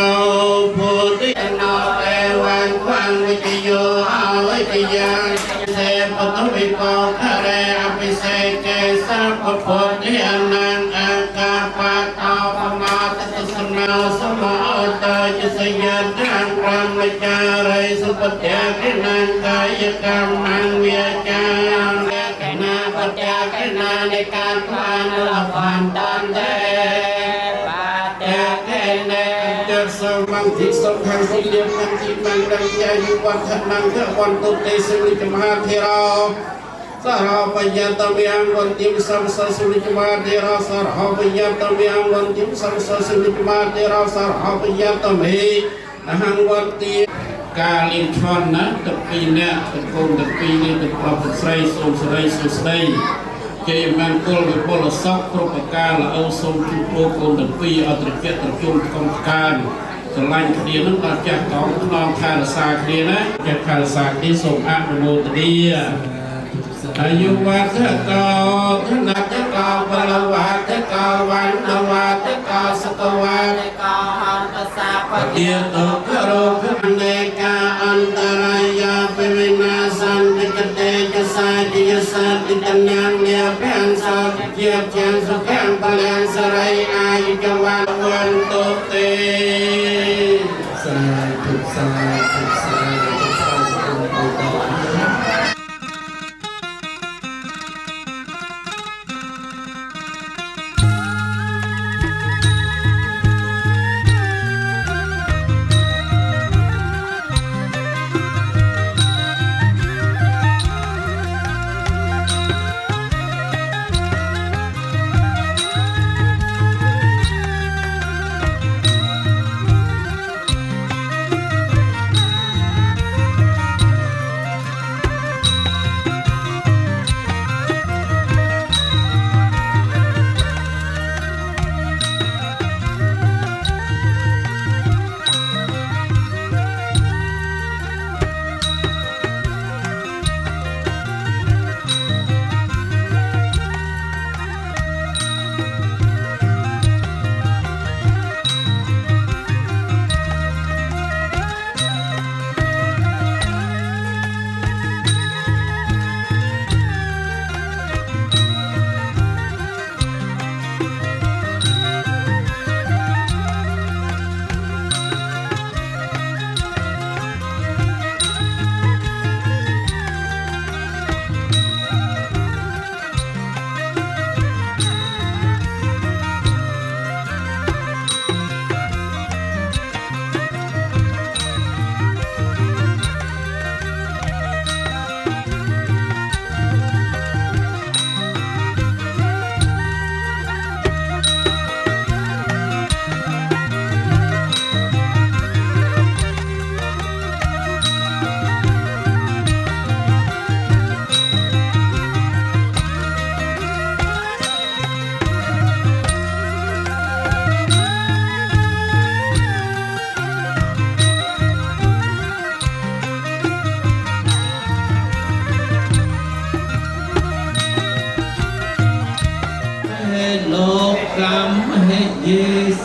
โพธิโนเอวังควังวิจโยอาวิจยังเสปตวิโกคะเรอภิเศษเกสัพพะเทียนังอากาปะตาปมาตติสนาสมาตาจิสยันทังพรหมจาริสุปฏิกินังกายกรรมังเวียจาแกนาปัจจาแกนาในการพานละพันตันเตปัจจาแกนาจักสมังทิสมังทิเดียมังทิมังดังยายุวัฒนังเทวันตุเตสุริจมหาเทราสารพัยตเวียงวันติมสัมสสุริจมาเทราสารพัยตเวียงวันติมสัมสสุริจมาเทราสารพัยตเมหังวันติกาลินชอนนะตะปีเนี่ยตะโกนตะปีนี่ตะปรับใส่สมใส่สุดใส่เจมันกุลกับพลสักครบกาละเอาสมจุโปโกนตะปีเอาตะเกียบตะจุ่มกองการสลายคดีนั้นมาจากกองนองคาราสาคดีนะจากคาราสาที่ส่งอาโมตดีอายุวัฒกาธนัตกาบลวัตกาวันนวัตกาสกวัตกาอันตสาปเดียตกโรคเนกาอันตรายาเปวินาสันติกเตจสาจิยสัตติตนังเนียเพียงสัพเจียบเจียงสุขังพลังสไรอายุจวันวันตุเตสาธุสาธุสาธุสาธุ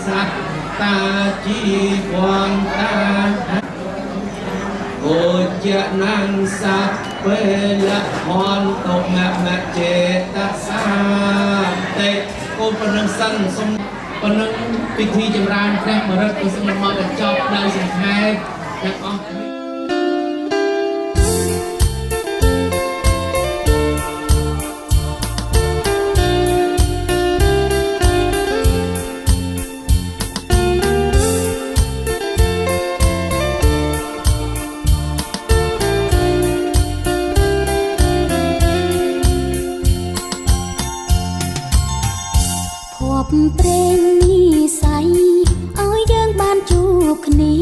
สัตตาจีวันตาโอเจนังสัพเพละพรตกแมเจตสาเตโกปนังสันสมปนังพิธีจำรานแพร่มรดกสมมาจอบดาวสิงห์แท้และออกเปรมนิสัยเอาយើងបានជួបគ្នា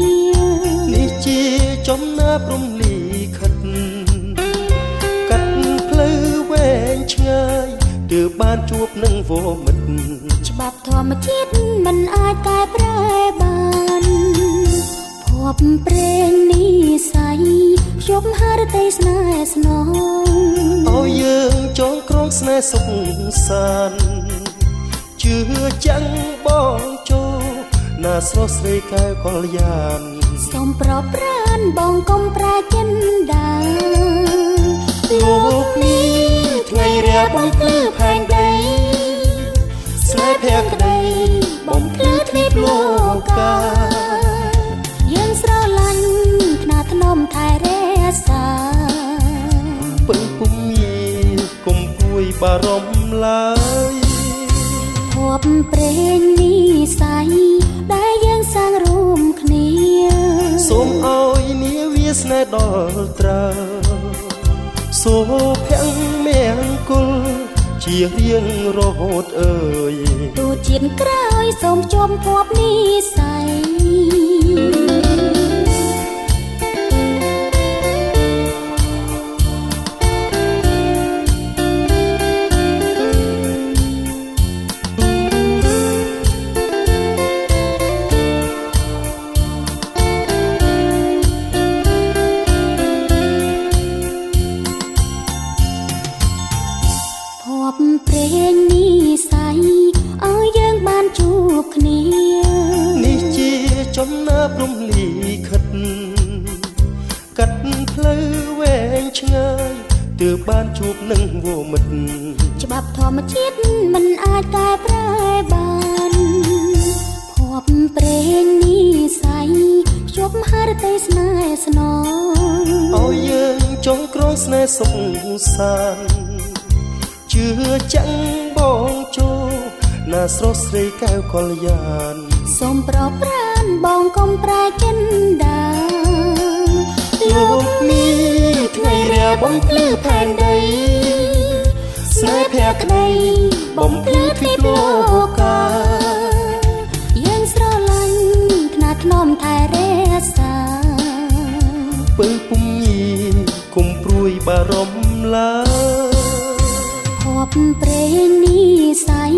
នេះជាច ទើបបានជួបនឹងវមិត្តច្បាប់ធម្មជាតិមិនអាចកែប្រែបានភពព្រេងនិស័យភ្យប់ហរទេស្នេហ៍ស្នងឲ្យយើងចងក្រងស្នេហ៍សុខសាន្តជឿចាំងបងចូលណាស្រស់ស្រីកែវកល្យានសូមប្រប្រានបងកុំប្រាចិនដាលោកនេះថ្ងៃរាបំភ្លឺផែនដីស្នេហ៍ភក្តីបំភ្លឺទ្វីបលោកកាយើងស្រឡាញ់ខ្នាថ្នមថែរក្សាពឹងពុំមានគុំពួយបារម្ភឡើយភពព្រេងនិស័យដែលយើងសាងរួមគ្នាសូមឲ្យនាវាស្នេហ៍ដល់ត្រើសូភ័ងមង្គលជារៀងរហូតអើយទូជាតិក្រោយសូមជុំភពនិស័យព្រេងនិស័យឲ្យយើងបានជួបគ្នានេះជាចំណើព្រំលីខិតកាត់ផ្លូវវែងឆ្ងាយទើបបានជួបនឹងវមិត្តច្បាប់ធម្មជាតិមិនអាចកែប្រែបានភពព្រេងនិស័យភ្ជាប់ហរទេស្នេហ៍ស្នងឲ្យយើងចងក្រងស្នេហ៍សុខសាន្តជឿចាំងបងចូលណាស្រស់ស្រីកែវកល្យានសូមប្រប្រានបងកុំប្រាចិនដាលោកនេះថ្ងៃរាបំភ្លឺផែនដីស្នេហ៍ភក្តីបំភ្លឺទ្វីបលោកកាយើងស្រឡាញ់ខ្នាថ្នមថែរក្សាពឹងពុំមានគុំព្រួយបារម្ភឡើយភពព្រេងនិស័យ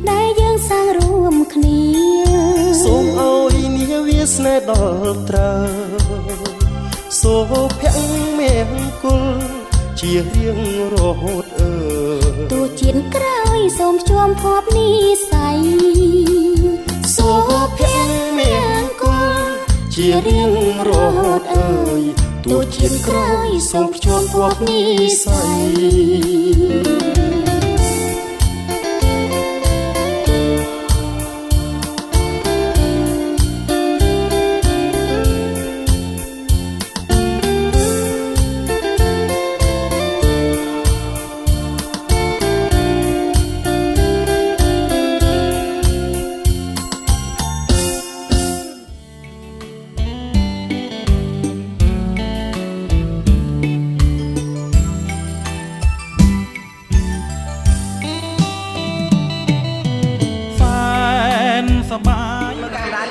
ដែលយើងសាងរួមគ្នាសូមឲ្យនាវាស្នេហ៍ដល់ត្រើសូភ័ងមង្គលជារៀងរហូតអើទូជាតិក្រោយសូមជួមភពនិស័យសូភ័ងមង្គលជារៀងរហូតអើយទូជាតិក្រោយសូមជួមភពនិស័យ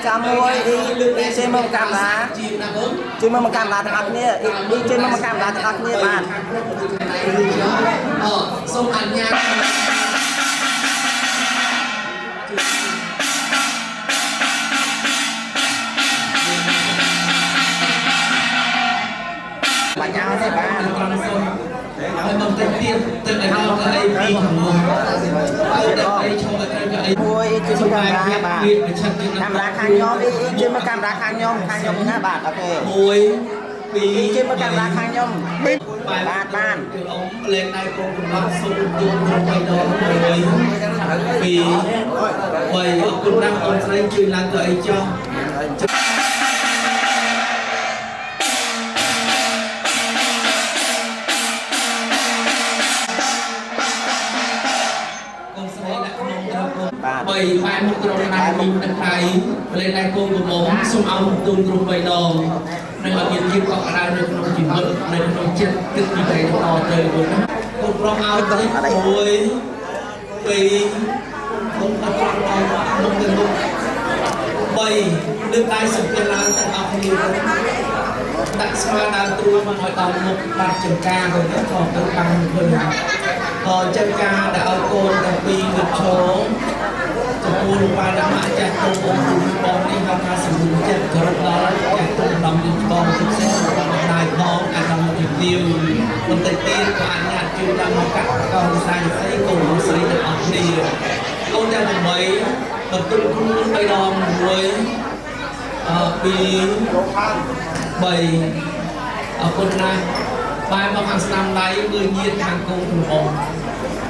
ចាំមួយអ៊ីជេមកកាមេរ៉ាជួយមកកាមេរ៉ាទាំងអស់គ្នាអ៊ីជេមកកាមេរ៉ាទាំងអស់គ្នាបាទសូមអនុញ្ញាតបាញ់ឲ្យទេបាទហើយមកទៅទៀតទៅដល់កៅអីពីខាងមុខហើយដល់អីឈប់ទៅកៅអីមួយជួយមកកាមេរ៉ាបាទកាមេរ៉ាខាងខ្ញុំអ៊ីជួយមកកាមេរ៉ាខាងខ្ញុំណាបាទអូខេ1 2ជួយមកកាមេរ៉ាខាងខ្ញុំបាទបានគឺអ៊ំលេងដៃកូនកំឡុងសូមជួបគ្រប់បីដង1 2 3អរគុណណាស់អូនស្រីជួយឡើងទៅអីចុះបីបែរមុខត្រង់ដៃពីទឹកដៃលេងដៃកូនកំមុំសូមឲ្យទូនគ្រប់បីដងនឹងឲ្យមានភាពកក់ក្ដៅនៅក្នុងជីវិតនៅក្នុងចិត្តគិតពីពេលតទៅគុណកូនប្រុសឲ្យទៅ1 2កូនអត់ដល់មុខទៅមុខ3លើកដៃសុខឡើងទាំងអស់គ្នា ដាក់ស្មាដើមត្រួយមកឲ្យដល់មុខបាត់ចំការទៅទៅទៅបានវិញចំការដែលឲ្យកូនទាំងពីរទៅឈរចំពោះលោកបានដាក់មកចាស់ទៅបងបងនេះហៅថាសម្ពុចិត្តគោរពដល់ចាស់ទៅដំណំបងពិសេសរបស់ដៃផងអានំជំទាវបន្តិចទៀតក៏អនុញ្ញាតជួយដល់មកកាត់កោស្រីស្រីកូនស្រីទាំងអស់គ្នាកូនទាំង8បន្ទុកខ្លួន3ដង1 2 3អរគុណណាស់បែរមកខាងស្នាមដៃគឺញាតខាងកូនក្នុងអង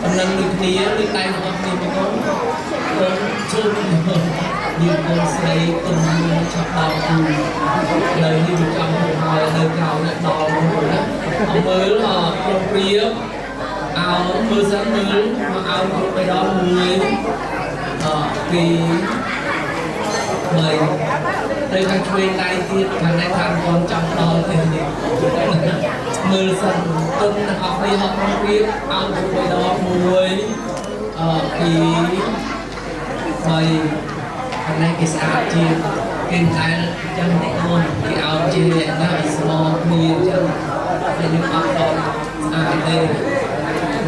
ដំណឹងដូចគ្នាដូចតែរបស់គ្នាបងកូនជួយយើងកូនស្រីគុំឆាប់ដល់គូនៅនេះវាចង់ហើយនៅក្រៅនេះដល់នោះណាមើលក្រុមព្រៀបអោមើលសិនមើលមកអោគ្រប់ទៅដល់1 2 3ទៅខាងឆ្វេងដៃទៀតខាងនេះខាងកូនចាំដល់ទេនេះមើលសិនទុនទាំងអស់គ្នាមកក្នុងវាអោទៅដល់1 2 3ខាងនេះគេស្អាតជាងគេតែចឹងនេះអូនគេអោជាណាស្មោគ្នាចឹងតែយើងអត់ដល់ស្អាតទេ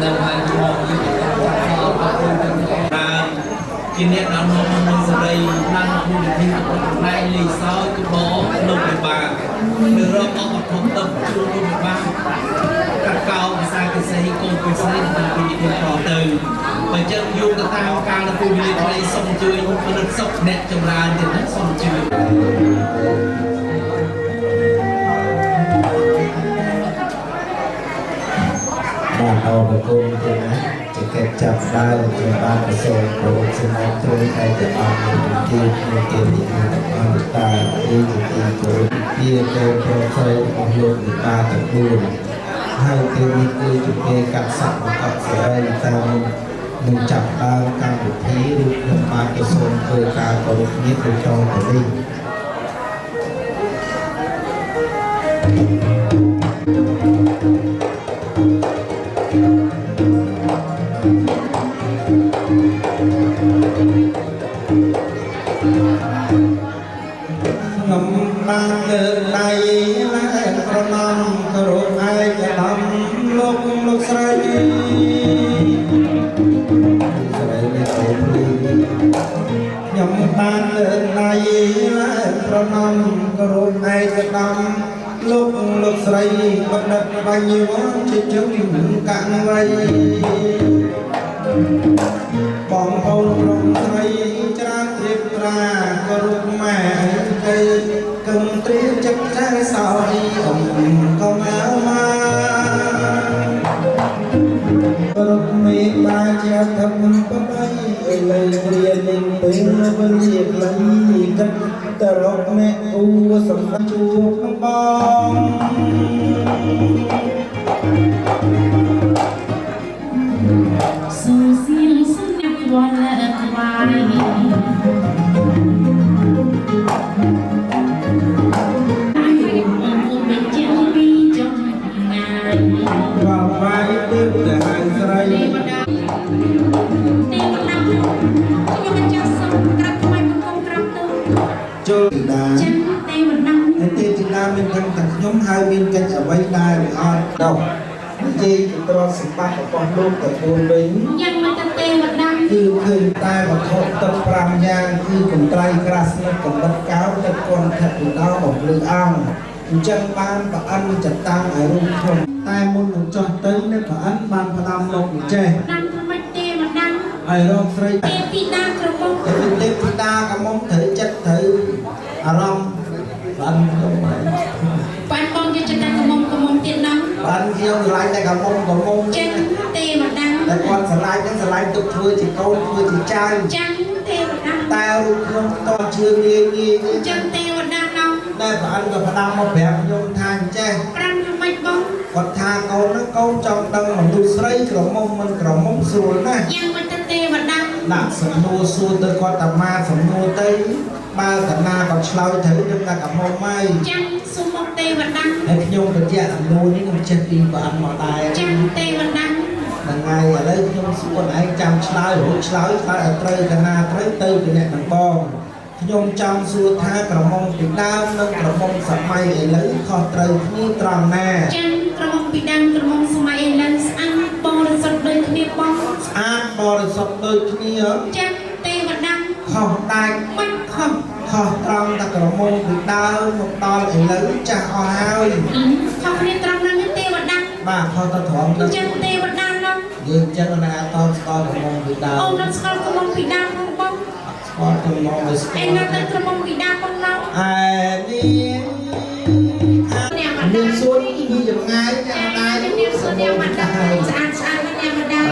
នៅហើយមកយើងអត់ទៅតាមជាអ្នកដល់មកក្នុងសេរីបានមកវិធីផ្នែកលីសោគឺបងលោកពិបាកនៅរកអបធំទឹកជួលលោកពិបាកកាត់កោភាសាពិសេសកូនពិសេសដល់ពីទីតទៅបើចឹងយោងទៅតាមការទៅវិទ្យាល័យសូមជួយផលិតសុខអ្នកចម្រើនទៀតណាសូមជួយបាទអរគុណទេណាជាកិច្ចចាប់ដើមជាបានប្រសូតប្រវត្តិសម្រាប់ទ្រង់ឯកបានទីមានទីមានអនុតាទីទីគោរពពីកោប្រស័យអស់លោកវិបាកទាំង4ហើយទីនេះគឺជាពេលកាត់សក់កប់សេរីតាមនឹងចាប់ដើមកម្មវិធីឬខ្ញុំបានប្រសូតធ្វើការគោរពនេះទៅចងទៅនេះខ្ញុំបានលើកដៃឡើងប្រណំគោរពឯកឧត្តមលោកស្រីស្រីនេះអូនខ្ញុំបានលើកដៃឡើងប្រណំគោរពឯកឧត្តមលោកស្រីបណ្ឌិតបញ្ញវន្តជាជើងកណ្ណវ័យបងប្អូនក្រុមស្រីច្រើនត្រៀបត្រាគោរពម៉ែទៅគំត្រៀមចិត្តតែសោយអ៊ំកុំអើមកគោរពមេបាជាធម្មបតីឥឡូវព្រានិញពេលវេលាខ្លីកិត្តទៅរកអ្នកគូសម្រាប់ជួបបងសូសៀងសុញវល់ក្វាយវាយទៅតែហាងស្រីទេវតាខ្ញុំមិនចាស់សុំក្រាបថ្វាយបង្គំក្រាបទៅចូលតាចឹងទេវតាទេវតាមានទាំងខ្ញុំហើយមានកិច្ចអ្វីដែរឬអត់đâuនិយាយទៅត្រង់សម្បត្តិរបស់លោកទៅ4វិញយ៉ាងមិនទៅទេវតាគឺឃើញតែវត្ថុទឹក5យ៉ាងគឺកន្ត្រៃក្រាស់ស្និតកំបិតកោទឹកគន់ថិតពីដោបំភ្លឺអង្គអញ្ចឹងបានប្រអិនចតាំងឲ្យរូបខ្ញុំតែមុននឹងចោះទៅនៅប្រអិនបានផ្ដាំលោកអញ្ចេះដាំធ្វើម៉េចទេវតាឲ្យរកស្រីទេពីតាក្រមុំទេពីតាក្រមុំត្រូវចិត្តត្រូវអារម្មណ៍បានទៅមកបានបងយកចិត្តក្រមុំទៀតណាបានខ្ញុំឆ្លាញ់តែក្រមុំចឹងទេវតាតែគាត់ឆ្លាញ់នឹងឆ្លាញ់ទុកធ្វើជាកូនធ្វើជាចៅចឹងទេវតាតែរូបខ្ញុំតជឿងាយចឹងទេវតាណោះតែប្រអិនក៏ផ្ដាំមកប្រាប់ខ្ញុំថាអញ្ចេះប្រាំធ្វើម៉េចបងគាត់ថាកូនហ្នឹងកូនចង់ដឹងមនុស្សស្រីក្រមុំមិនក្រមុំស្រួលណាស់យ៉ាងមិនទៅទេវតាដាក់សំណួរសួរទៅគាត់តាម៉ាសំណួរទៅបើកណាគាត់ឆ្លើយត្រូវខ្ញុំដាក់ក្រមុំហើយចឹងសុំមកទេវតាហើយខ្ញុំបញ្ជាក់សំណួរនេះខ្ញុំចេះពីប្រអិនមកដែរចឹងទេវតាហ្នឹងហើយឥឡូវខ្ញុំសួរឯងចាំឆ្លើយរួចឆ្លើយឲ្យត្រូវកណាត្រូវទៅពីអ្នកដំបង ខ្ញុំចង់សួរថាក្រមុំពីដើមនិងក្រមុំសម័យឥឡូវខុសត្រូវគ្នាត្រង់ណា ចាំក្រមុំពីដើមក្រមុំសម័យឥឡូវស្អាតបរិសុទ្ធដូចគ្នាបង ស្អាតបរិសុទ្ធដូចគ្នា ចាំទេវតា ខុសដាច់ មិនខុស ខុសត្រង់តែក្រមុំពីដើមមកដល់ឥឡូវចាស់អស់ហើយ ខុសគ្នាត្រង់ហ្នឹងទេវតា បាទខុសតែត្រង់ហ្នឹង ចាំទេវតានោះ យើងចឹងណាតស្គាល់ក្រមុំពីដើម អូនរត់ស្គាល់ក្រមុំពីដើមផងបង ស្គាល់ក្រមុំឲ្យស្គា ឯ ល់ ណាទៅក្រមុំពីដើមផងនោះ ឯនេះមានសួនពីចម្ងាយចាំដែរ ជំរាបសួរអ្នកមកដល់ស្អាតស្អាតអ្នកមកដល់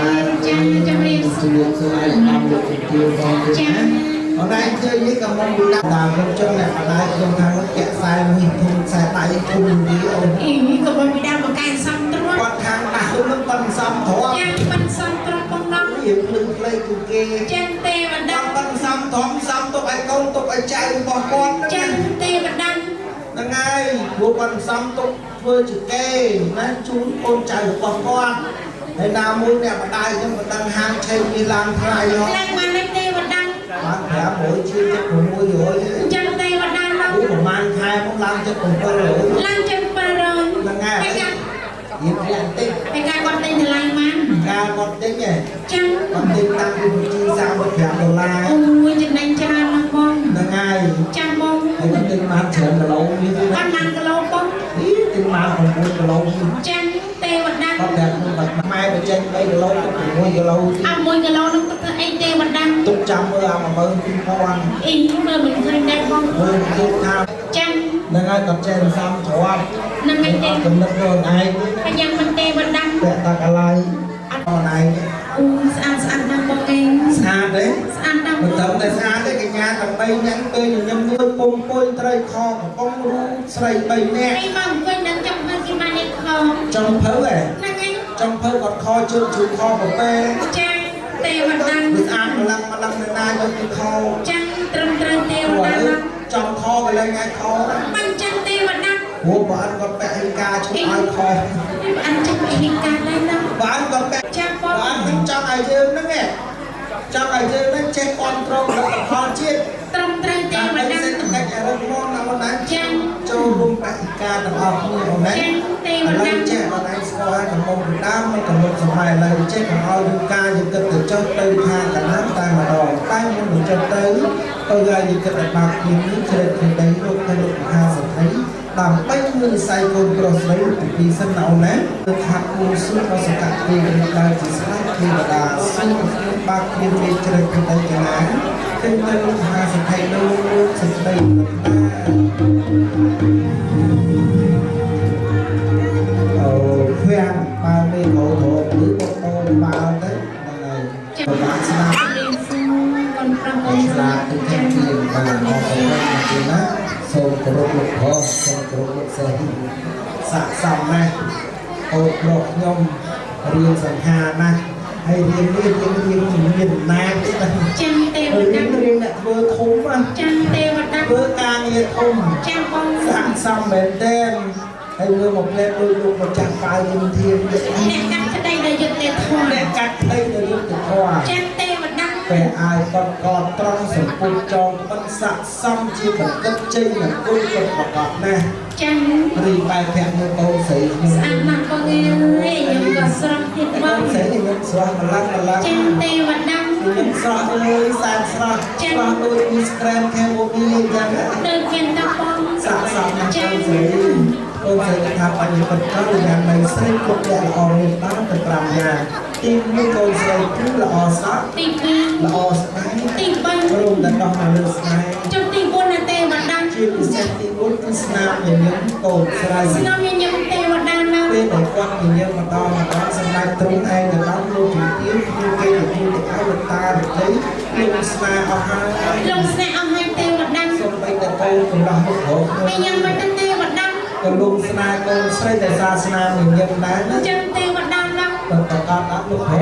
ចាំជំរាបសួរ សួរឲ្យអំលោកជំទាវផងទៀតណាអត់ដែរជើនេះក៏មកពីដើមខ្ញុំចឹងអ្នកម្ដាយខ្ញុំថាមកចាក់ខ្សែមួយធំខ្សែដៃធំទីអូន អីក្រមុំពីដើមមកកែសំត្រួត គាត់ខាងដើមនឹងប៉ុនសំត្រង់ ចាំមិនសំត្រួតផងនោះ រៀងភ្លឺភ្លេចគឺគេ ចាំទេវតា ប៉ុនសំត្រង់សំទុកឲ្យកូនទុកឲ្យចៅរបស់គាត់ ចាំទេវតា ហ្នឹងហើយព្រោះប៉ុនសំទុកធ្វើជាគេណាជូនកូនចៅរបស់គាត់ហើយណាមួយអ្នកម្ដាយខ្ញុំមិនដឹងហាងឆេកនេះឡើងថ្លៃហ៎ ឡើងបានទេវតា បាន500ជា600 ចាំទេវតានោះ ប្រហែលខែមកឡើងចិត្ត700 ឡើងចិត្ត700 ហ្នឹងហើយ ហើយកា រៀបរៀងតិច ហើយការគាត់ទិញតម្លៃម៉ាន ការគាត់ទិញហ៎ ចាំ គាត់ទិញតាំងពីបញ្ជី$35 អូយចំណេញច្រើនណាស់បង ហ្នឹងហើយ ចាំបង ហើយគាត់ទិញបានច្រើនគីឡូនេះ បានបានគីឡូបង នេះទិញបាន9គីឡូនេះ ចាំទេវតា គាត់តែខ្ញុំបាត់ម៉ែបញ្ចេញ3គីឡូទៅ6គីឡូទៀត អត់1គីឡូនឹងទុកធ្វើអីទេវតា ទុកចាំមើលអា12000 អីមើលមិនឃើញដែរបង មើលគេថា ចាំ ហ្នឹងហើយគាត់ចេះសំច្រត់ នឹងឯងទេ កំណត់ខ្លួនឯង ហើយយ៉ាងមិនទេវតា ពាក់តាកឡៃអត់ខ្លួនឯង អូស្អាតស្អាតណាស់បងឯង ស្អាតទេ ស្អាតណាស់ មិនត្រឹមតែស្អាតទេកញ្ញាដើម្បីញ៉ាំពេលញញឹមនួយពុំពុយត្រីខកំប៉ុងរូស្រី3នាក់ អីមកអង្គុយនឹងចាំមើលគេបាននេះខំ ចង់ភៅហ៎ ហ្នឹងឯង ចង់ភៅគាត់ខជើងជួខប្រពេ ចាំទេវតា វាស្អាតម្លឹងម្លឹងនៅណាយកពីខ ចាំត្រឹមត្រូវទេវ ព្រោះ តា ឥឡូវចង់ខកន្លែងឯខ បានចាំទេវតា ព្រោះបើអត់គាត់ពាក់អីការឈ្មោះឲ្យខ អញចាំអីកាដែរណា បើអត់គាត់ពាក់ ចាំប បើ ង អត់ខ្ញុំចង់ឲ្យយើងហ្នឹងឯងចង់ឲ្យយើងហ្នឹងចេះគ្រប់គ្រងផលិតផលជាតិ ត្រឹមត្រូវទេ តាម វ ឲ្យ តា សេដ្ឋកិច្ចឲ្យរឹងមាំណាស់ណា ចាំ ចូលរួមបេក្ខការទាំងអស់គ្នាអូនណា ចាំទេវ ឥឡូ តា វចេះដល់ឯងស្គាល់ហើយកំពុងពីដើមមកកំពុងសម័យឥឡូវចេះកុំឲ្យយើងការយើងគិតទៅចុះទៅខាងកណ្ដាលតែម្ដងតែមុននឹងចុះទៅឲ្យយើងគិតឲ្យបាក់គ្នានេះជ្រែកគ្នាដីលោកទៅលោកមហាសទ្ធិដើម្បីមើលវិស័យកូនប្រុសស្រីពីពីសិនណាអូនណាគឺខាត់គូសុខសកៈទីដែលជាស្ដេចទេវតាសុខបាក់គ្នានេះជ្រែកគ្នាដីកណាទៅទៅលោកមហាសទ្ធិលោកសេចក្តីអូឃ្លាំងបើមេកោធោឬបកោបើទៅហ្នឹងហើយប្រហែលស្នា រៀនស៊ូកូនប្រម អស្ចារ្យទាំងទាំងពីបានអរគុណណាស់ណាសូមគោរពលោកផងសូមគោរពលោកសិស្សស័ក្តិសមណាស់អូប្រុសខ្ញុំរៀនសង្ហាណាស់ហើយរៀននេះមានណាស់ទេ ចាំទេវ រៀ តា នអ្នកធ្វើធំណា ចាំទេវតា ធ្វើការងារធំ ចាំបង ស័ក្តិសមមែនទែនហើយមើលមកផ្លែដូចលោកម្ចាស់ប៉ាយជំធានទៀត អ្នកកាត់ក្តីដែលយុទ្ធទេធម៌ អ្នកកាត់ដីទៅយុទ្ធធម៌ ចាំទេវតា ពេលអាយគាត់កត់ត្រង់សម្ពុតចងបិទស័កសមជាបណ្ឌិតចេញនឹងគុណគាត់ប្រកបណាស់ ចាំ រីបែបប្រាក់មើលកូនស្រីខ្ញុំ ស្អាតណាស់បងអើយខ្ញុំក៏ស្រស់ទៀតប កូ ង នស្រីខ្ញុំស្រស់ម្លឹង ចាំទេវតា ខ្ញុំស្រស់អើយសែនស្រស់ស្រស់ដូចមីស្ក្រែមខេមូប៊ីយ៉ាងណា ដូចមានតាបង ស័កសមណាស់កូនស្រីកូនស្រីថាបញ្ញត្តិទៅយ៉ាងម៉េចស្រីគ្រប់យ៉ាងល្អមានបានទៅ5យ៉ាងទី1កូនស្រីគឺល្អសក់ ទី2 ល្អស្បែក ទី3 រួមទាំងដោះមកលើស្បែក ចុះទី4ណាទេវតា ជាពិសេសទី4គឺស្នាមញញឹមកូនស្រី ស្នំញញឹមទេវតានៅ ពេលដែលគាត់ញញឹមម្ដងសម្ដេចទ្រង់ឯងទៅដល់លោកជំទាវគឺគេទទួលទៅឲ្យលោកតារតីលោកស្នាអស់ហើយ លោកស្នេហ៍អស់ហើយទេវតា សូមបីតែកូនកំឡោះមុខរក មិនយ៉ាងមិនទៅទេវតា ក៏លោកស្នាកូនស្រីតែសាសនាញញឹមដែរណា ចាំទេវតានៅ ប្រកាសអត់លោកហេ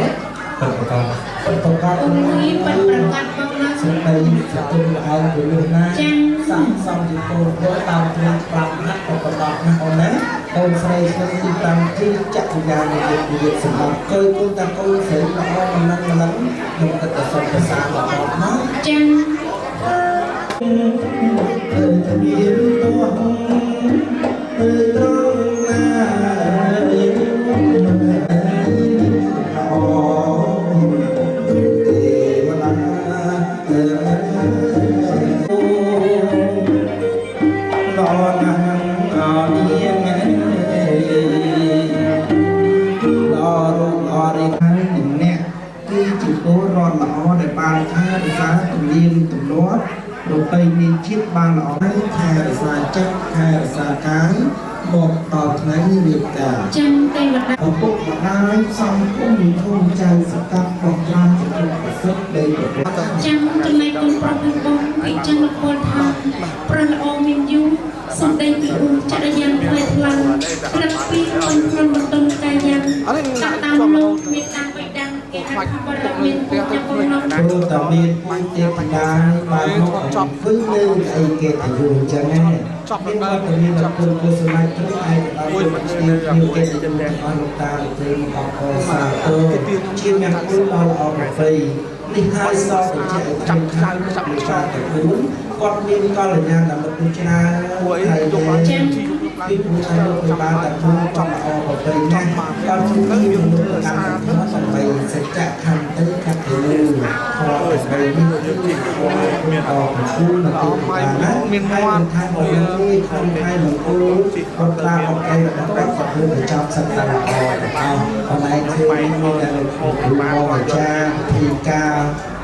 ប្រកាស អូយប៉ិនប្រកាសបងណា សូមបីទទួលឲ្យពីលោកណាសាក់សំជាកូនយកតាមទ្រង់ប្រាប់ណាស់ក៏ប្រកាសណាអូនណាកូនស្រីខ្ញុំទីតាំងទីចាក់វិញ្ញាណនៃវិញ្ញាណសម្រាប់គយគុណតាកូនស្រីល្អម្លឹងខ្ញុំគិតតែសុខប្រសារបស់គាត់មក ចាំ គឺជាពលរដ្ឋល្អដែលបានថែរក្សាទំនៀមទម្លាប់ប្រពៃណីជាតិបានល្អថែរក្សាចិត្តថែរក្សាកាយមកដល់ថ្ងៃរៀបការ ចាំទេវតា ឪពុកម្ដាយសំគុំធំចៅសកាត់បោះប្រាំជាប្រសិទ្ធដីប្រពន្ធ ចាំចំណែកកូនប្រុសពីបងពីចឹងលោកពលថាប្រល្អមានយូរសំដីពីអូនចរិយាផ្លែខ្លាំងព្រឹកពីមិនព្រមបន្តកាយ៉ាង តាមលោកមានតាមបិតាគេហៅថាបរមានចាំបងនោះ ព្រោះតែមានពុទ្ធទេវតាបានមកចប់គឺនៅអីគេទៅយូរអញ្ចឹងណាចប់បានតែមានតែគុណគុសលត្រឹមឯកដោយមិនស្គាល់គេទៅចំណេះអនុតាទៅមកអបសាទរជាអ្នកគូដល់អបប្រៃនេះហើយសោកជាចាំខាងចាប់លើការទៅគាត់មានកល្យាណមិត្តច្រើនហើយយកចាំពីព្រោះថាលោកបានតែធ្វើចំល្អប្រពៃណាស់គាត់ជួយមនុស្សកម្មក្នុងសម្ដីសច្ចៈខន្តីកតញ្ញូខប្រពៃនេះមានអរគុណដល់លោកណាមានមាត់ថាមកមួយក្នុងថ្ងៃមង្គលគាត់ប្រើអបអររបស់គាត់គាត់ធ្វើទៅចាប់សត្វល្អទាំងអស់ប៉ុន្តែគឺមានតែលោកគ្រូអាចារ្យពីការ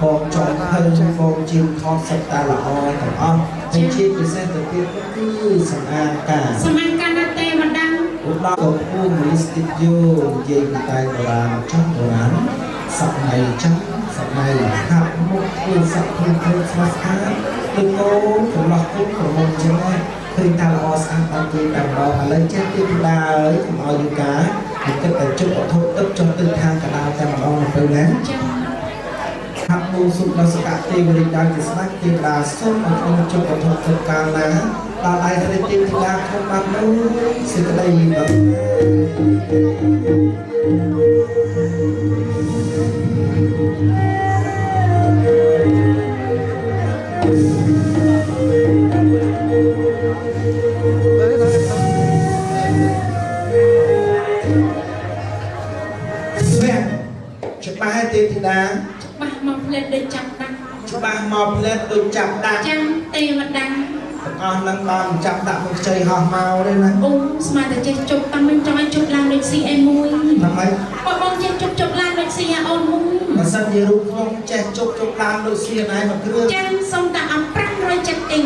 បងចង់ឃើញបងជាខុសសត្វល្អទាំងអស់ហើយជាពិសេសទៅទៀតគឺសម្អាតការ សម្រាប់ការណាទេវតា ឧត្តមគូមីស្ទីឌីយោនិយាយពីតែបុរាណចំបុរាណសម័យចំសម័យហាក់មុខគឺសក្តិភាពស្មាស្អាតដូចកូនកំឡោះគុំប្រមូលចឹងណាឃើញតែល្អស្អាតបានទីតែម្ដងឥឡូវចេះទីពីដើកុំឲ្យយូរការគឺគិតតែជុំអធុទឹកចុះទៅខាងកណ្ដាលតែម្ដងទៅណាហាក់មូសុខដល់សកទេវរាជជាស្ដេចទេវតាសូមឲ្យខ្ញុំជុំអធុទឹកកាលណាដល់ឯព្រះទេវតាខ្ញុំបាននោះសេចក្តីដល់ច្បាស់ទេវតា ច្បាស់មកផ្លែដូចចាប់ដាក់ ច្បាស់មកផ្លែដូចចាប់ដាក់ ចាំទេវតា ទាំងអស់នឹងបានចាប់ដាក់មកខ្ចីហោះមកទេណា អូស្មានតែចេះជប់តាំងមិនចង់ឲ្យជប់ឡើងដូចស៊ីអេមួយ ដើម្បី បងចេះជប់ឡើងដូចស៊ីអូនមួយ បើសិនជារូបខ្ញុំចេះជប់តាមដូចសៀនឯងមកគ្រឿង ចាំសុំតែអំ500ចិត្តអី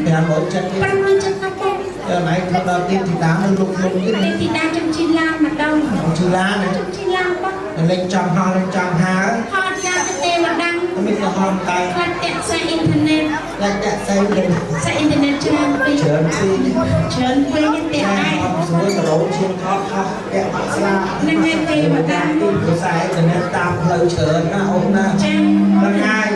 500ចិត្តទេ 500ចិត្តណាបង តែណៃធ្វើដល់ទៀតទីតាមនឹងលោកខ្ញុំទៀត ទេទីតាចំជីឡានម្ដង ជីឡាន ចំជីឡានបង លេងចំហោះលេងចំហើ ហត់យ៉ាទៅទេវតា មានទៅហោះតែ ខ្លាចតាក់ខ្សែអ៊ីនធឺណិត តែតែស្អីលេង ខ្សែអ៊ីនធឺណិតច្រើនពេក ច្រើនពេក ច្រើនពេកនេះតាក់ឯង អត់ស្រួលទៅរោឈៀងខោខោតែបាក់ស្លា នឹងឯទេវតា ទីភាសាទៅតាមផ្លូវច្រើនណាអូនណា ចាំ ហ្នឹងហើយ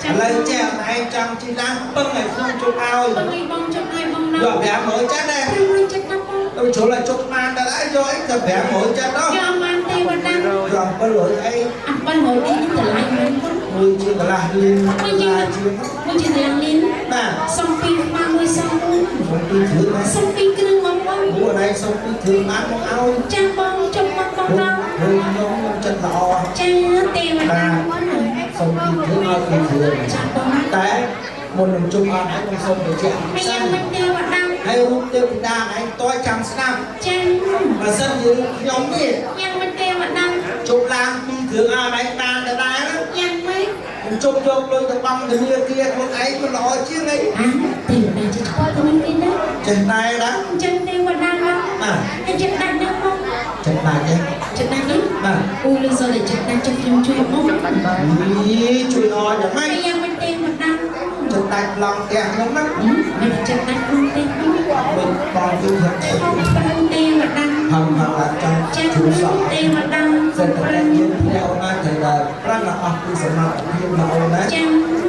ឥឡូវចេះឯងចង់ជីឡានពឹងឲ្យខ្ញុំជប់ឲ្យ បងបងជប់ឲ្យបងណា យក500ចិត្តដែរ 500ចិត្តណាបង tôi chỗ là chúc man đã cho ấy tập vẽ mỗi chân đó យកបានទេវតា rồi có lỗi ấy អត់បានមកទីទៅឡាយមែនបង người chỉ là liên មួយជា là chưa មួយជាឡើងលៀន nè សំពីមកមួយសំមួយ xong đi thử này សំពីគ្រឿងមកបង bữa này xong đi thử bán con ao ចាំបងជប់មកបងដល់ rồi nó chân là o ចាទេវតាបង xong đi thử ao đi thử ចាំបង té một lần chung ăn ấy con xong được chuyện មិនយ៉ាងមិនទេវតា hay lúc tiêu thì đa anh tôi chăm snap ចាំ mà sân như nhóm đi យ៉ាងមិនទេវតា chụp làm đi thử ao đấy ta đã đá đó យ៉ាងម៉េច chụp vô đôi tập băng thì kia con ấy con lo chứ ấy ទេវតាជិះឆ្ពោះទៅវិញទេណា trên đây đó ចាំទេវតាណា à ហើយចិត្តដាច់ណាបង trên đây nhé ចិត្តដាច់នេះ à អូលឺសូតែចិត្តដាច់ចិត្តខ្ញុំជួយបង ý chui o chẳng ហើយ mấy យ៉ាងមិនទេវតា trên tay lòng kẹt nó mắt មិនចិត្តដាច់ខ្លួនទេបង mình còn cái thật បងទេវតា hầm hầm là trong ចាំ chú sọ ទេវតា sẽ tất cả những theo nó thì là rất là ọc cái sự mặt thêm là ôn đấy ចាំ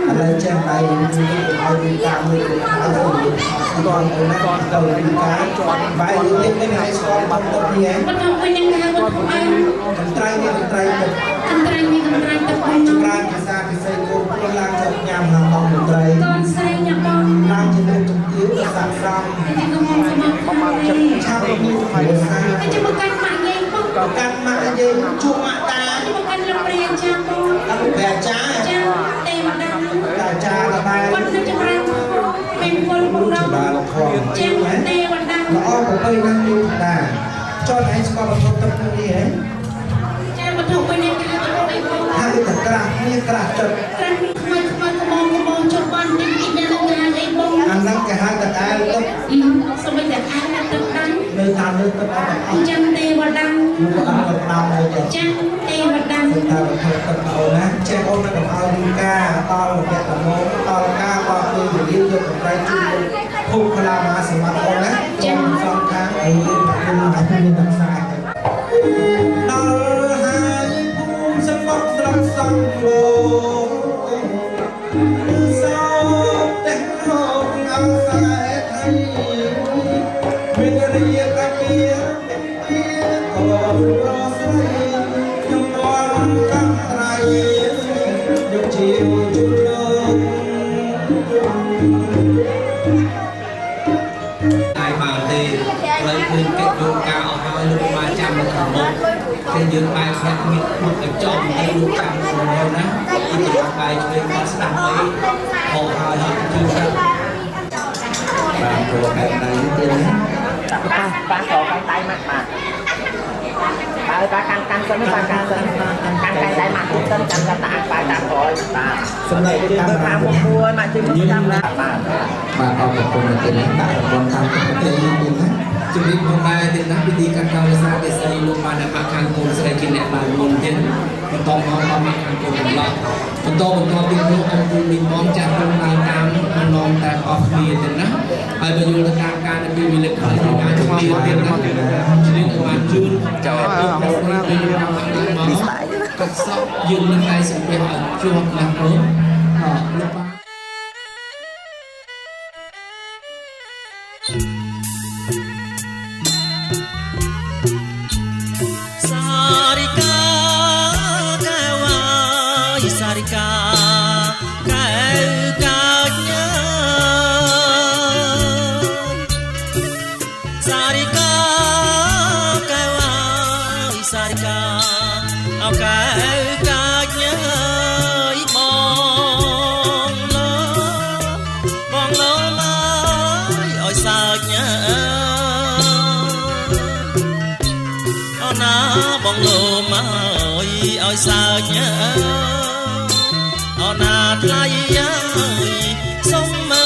ở đây trên này chúng tôi ai đi cao người cũng ai rồi còn ở đây còn đầu đi cái vài những cái này còn bằng tập gì ấy បន្តវិញនឹងហៅបងអើ thằng trai như thằng trai được អន្តរមានកម្លាំងទៅបង chúng ta thì ra thì xây cô cũng làm cho nhà hàng bằng một trai កូនស្រីញ៉ាំបង à ឆាប់ទៅមានផៃសា ហើយចាំមកកាន់ម៉ាក់យាយបង ក៏កាន់ម៉ាក់យើងជួបម៉ាក់តា មកកាន់លោកព្រានចាបង ដល់ព្រះអាចារ្យ ចាទេវតា អាចារ្យដល់ គាត់នឹងចម្រើនពេលពលមកដល់ បាទខំ ចាទេវតា ល្អប្រពៃណាស់ទេវតាចុះឯងស្គាល់បន្ទប់ទឹកនេះហ៎ ចាមកទៅពេលនេះគេទៅអីបង ហើយតែក្រាស់នេះក្រាស់ចិត្ត ក្រាន់នេះខ្មៅកបងចុះបានទីទីណាស់អីបង អាហ្នឹងគេហៅតែអាលទឹក សូមតែអានទឹកដាំ នៅតាមលើទឹកអត់ទាំងអស់ ចាំទេវតា គឺអត់ទៅតាមเลยចា ចាំទេវតា តែទៅទឹកអូនណាចេះអូននៅកំអល់រីកាតលវគ្គតមោតលការបើពេលវេលាយកប្រៃជួយភូមិខ្លាមហាសមត្ថអូនណាចាំសងខាងអីយើងបាក់យើងអាចមានទឹកស្អាតដល់ហើយភូមិសមុទ្រស្រស់សំលោសោតែហូបអងសាថៃមានរាយកាពីក៏ប្រស្រីខ្ញុំមកកំត្រៃយកជាជូនតែបានទេផ្លូវឃើញកិច្ចយល់ការអស់ហើយលោកបានចាំនៅខាងមុខគេយើងបែរផ្នែកមានមុខឲ្យចំទៅលោកចាំខ្លួនណាពីទៅបែរឆ្វេងគាត់ស្ដាប់អីហោហើយហើយជឿថាបានព្រោះបែបដៃទៀតណា បានខោកាន់ដៃម៉ាក់បាទបើការកាន់សិនបានកាន់សិនកាន់ដៃម៉ាក់សិនកាន់តាបាយតាមក្រោយបាទសម្រាប់យើងទៅតាមមកមួយម៉ាក់ជិះមកចាំណាបាទ បាទអរគុណទៅនេះដាក់រង្វាន់តាមប្រទេសយើងទៀតណាជំរាបផងដែរទៀតណាពិធីការកោរសាទេស្រីលោកបានដាក់មកខាងកូនស្រីជាអ្នកបានមុនទៀតបន្តមកដល់មកខាងកូនកំឡោះបន្តទៀតនោះអង្គគុំមីងចាស់គុំតាមនាំតែអស់គ្នាទៀតណាហើយបើយល់ទៅតាមការពីវិលិតហើយការជំនាញទៀតណាជំនាញបានជូនចោលទៅក្នុងពេលយើងមកក៏សក់យើងនឹងតែសំពះឲ្យជាប់ណាស់ព្រោះលោកបាន Sarika kawai sarika kau Sarika kawai sarika kau bong lo mai oi saknya bong lo mai oi saknya ona thay ơi sông mơ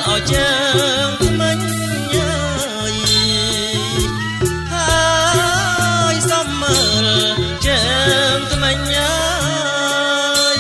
oi chừng mình ơi hai sông mơ chừng mình ơi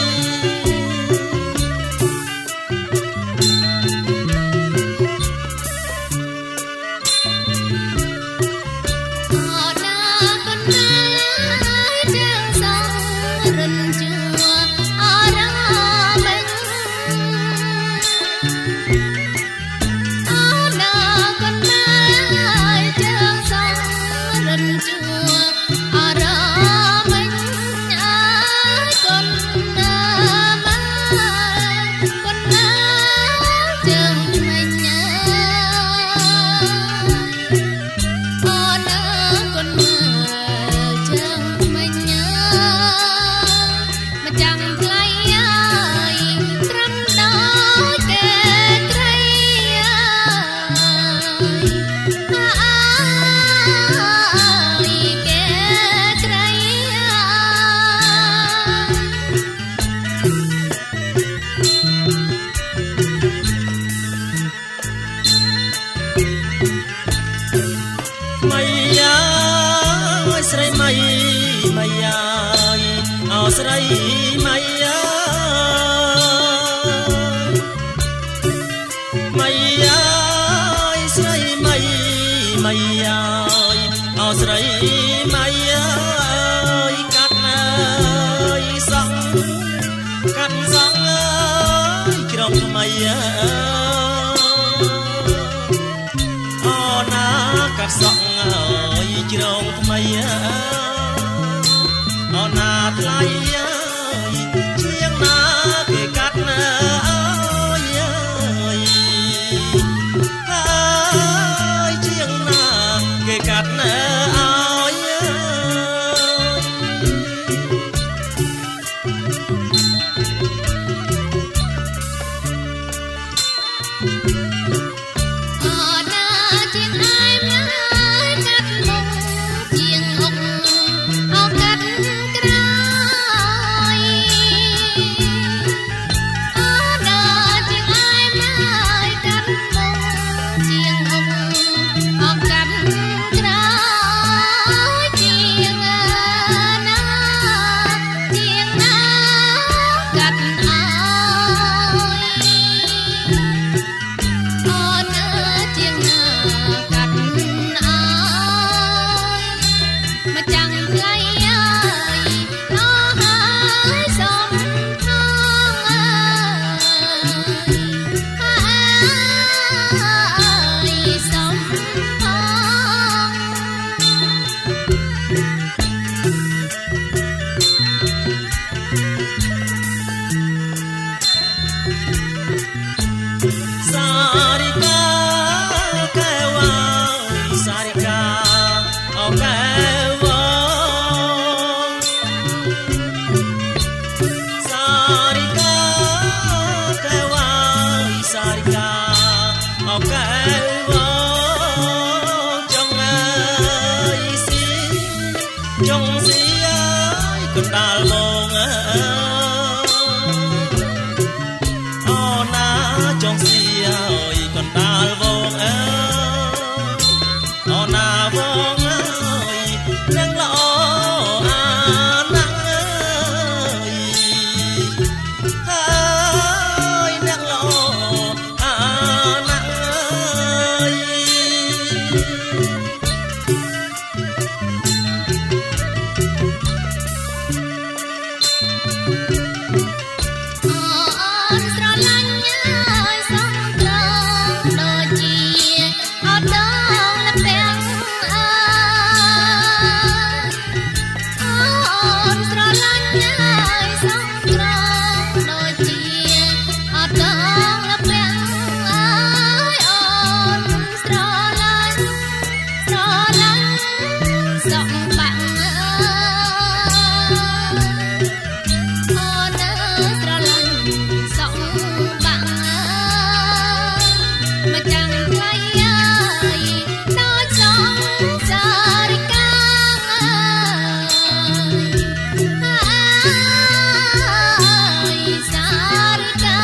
Sray Maya Maya Sray Maya Sray Maya cắt sông trong Maya na cắt sông trong Maya na thay chiếng na thì cắt ơi chiếng na វងអូណាចង់សៀយកណ្ដាលវងអូណាវងនឹងល្អអាណាស់ហើយនឹងល្អអាណាស់ស្រឡាញ់ហើយសំត្រង់ដូចជាអត់ដងលពាំងអើយអូនស្រឡាញ់ហើយសំត្រង់ដូចជាអត់ដងលពាំងអើយអូនស្រឡាញ់សំបាំងអើយអូនស្រឡាញ់សំបាំងអើយមកចាំថ្លៃអើយដូចសំសារិកាអើយសារិកា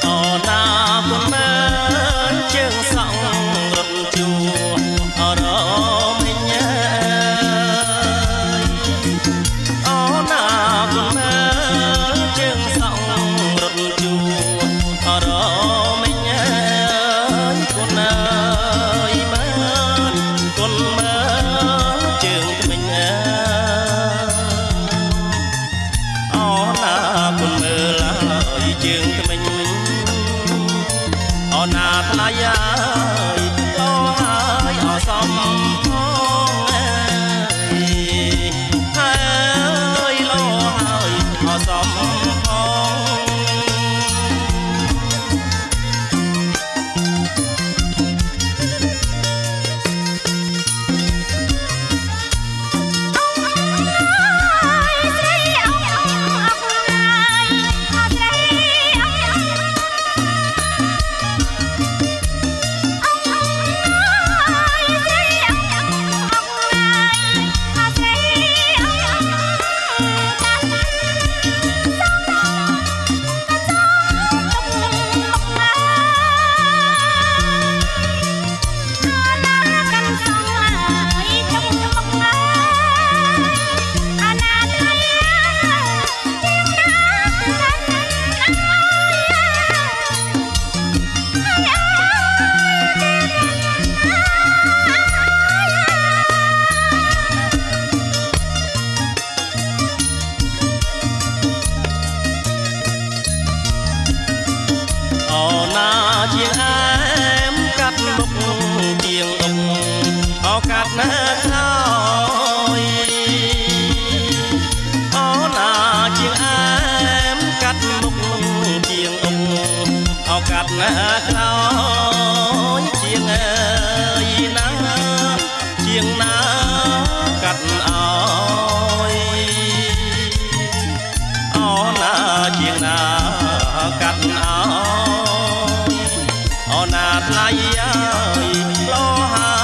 អូណាគុំមើលជើងសង់រត់ជួអរមិញអូណាគុំមើលជើងសង់រត់ជួអរមិញគុណអើយមើលគុណមើលជើងថ្មិញអូណាគុំមើលហើយជើងថ្មិញអូណាថ្លៃអើយលោហើយអសំផងហើយលោហើយអសំផងអូណាជាអែមកាត់មុខជាងអុំអូកាត់ណាក្រោយអូណាជាអែមកាត់មុខជាងអុំអូកាត់ណាក្រោយជាងអើយណាជាងណាកាត់អើយអូណាជាងណាកាត់អើយអូណាថ្លៃអើយលោហើ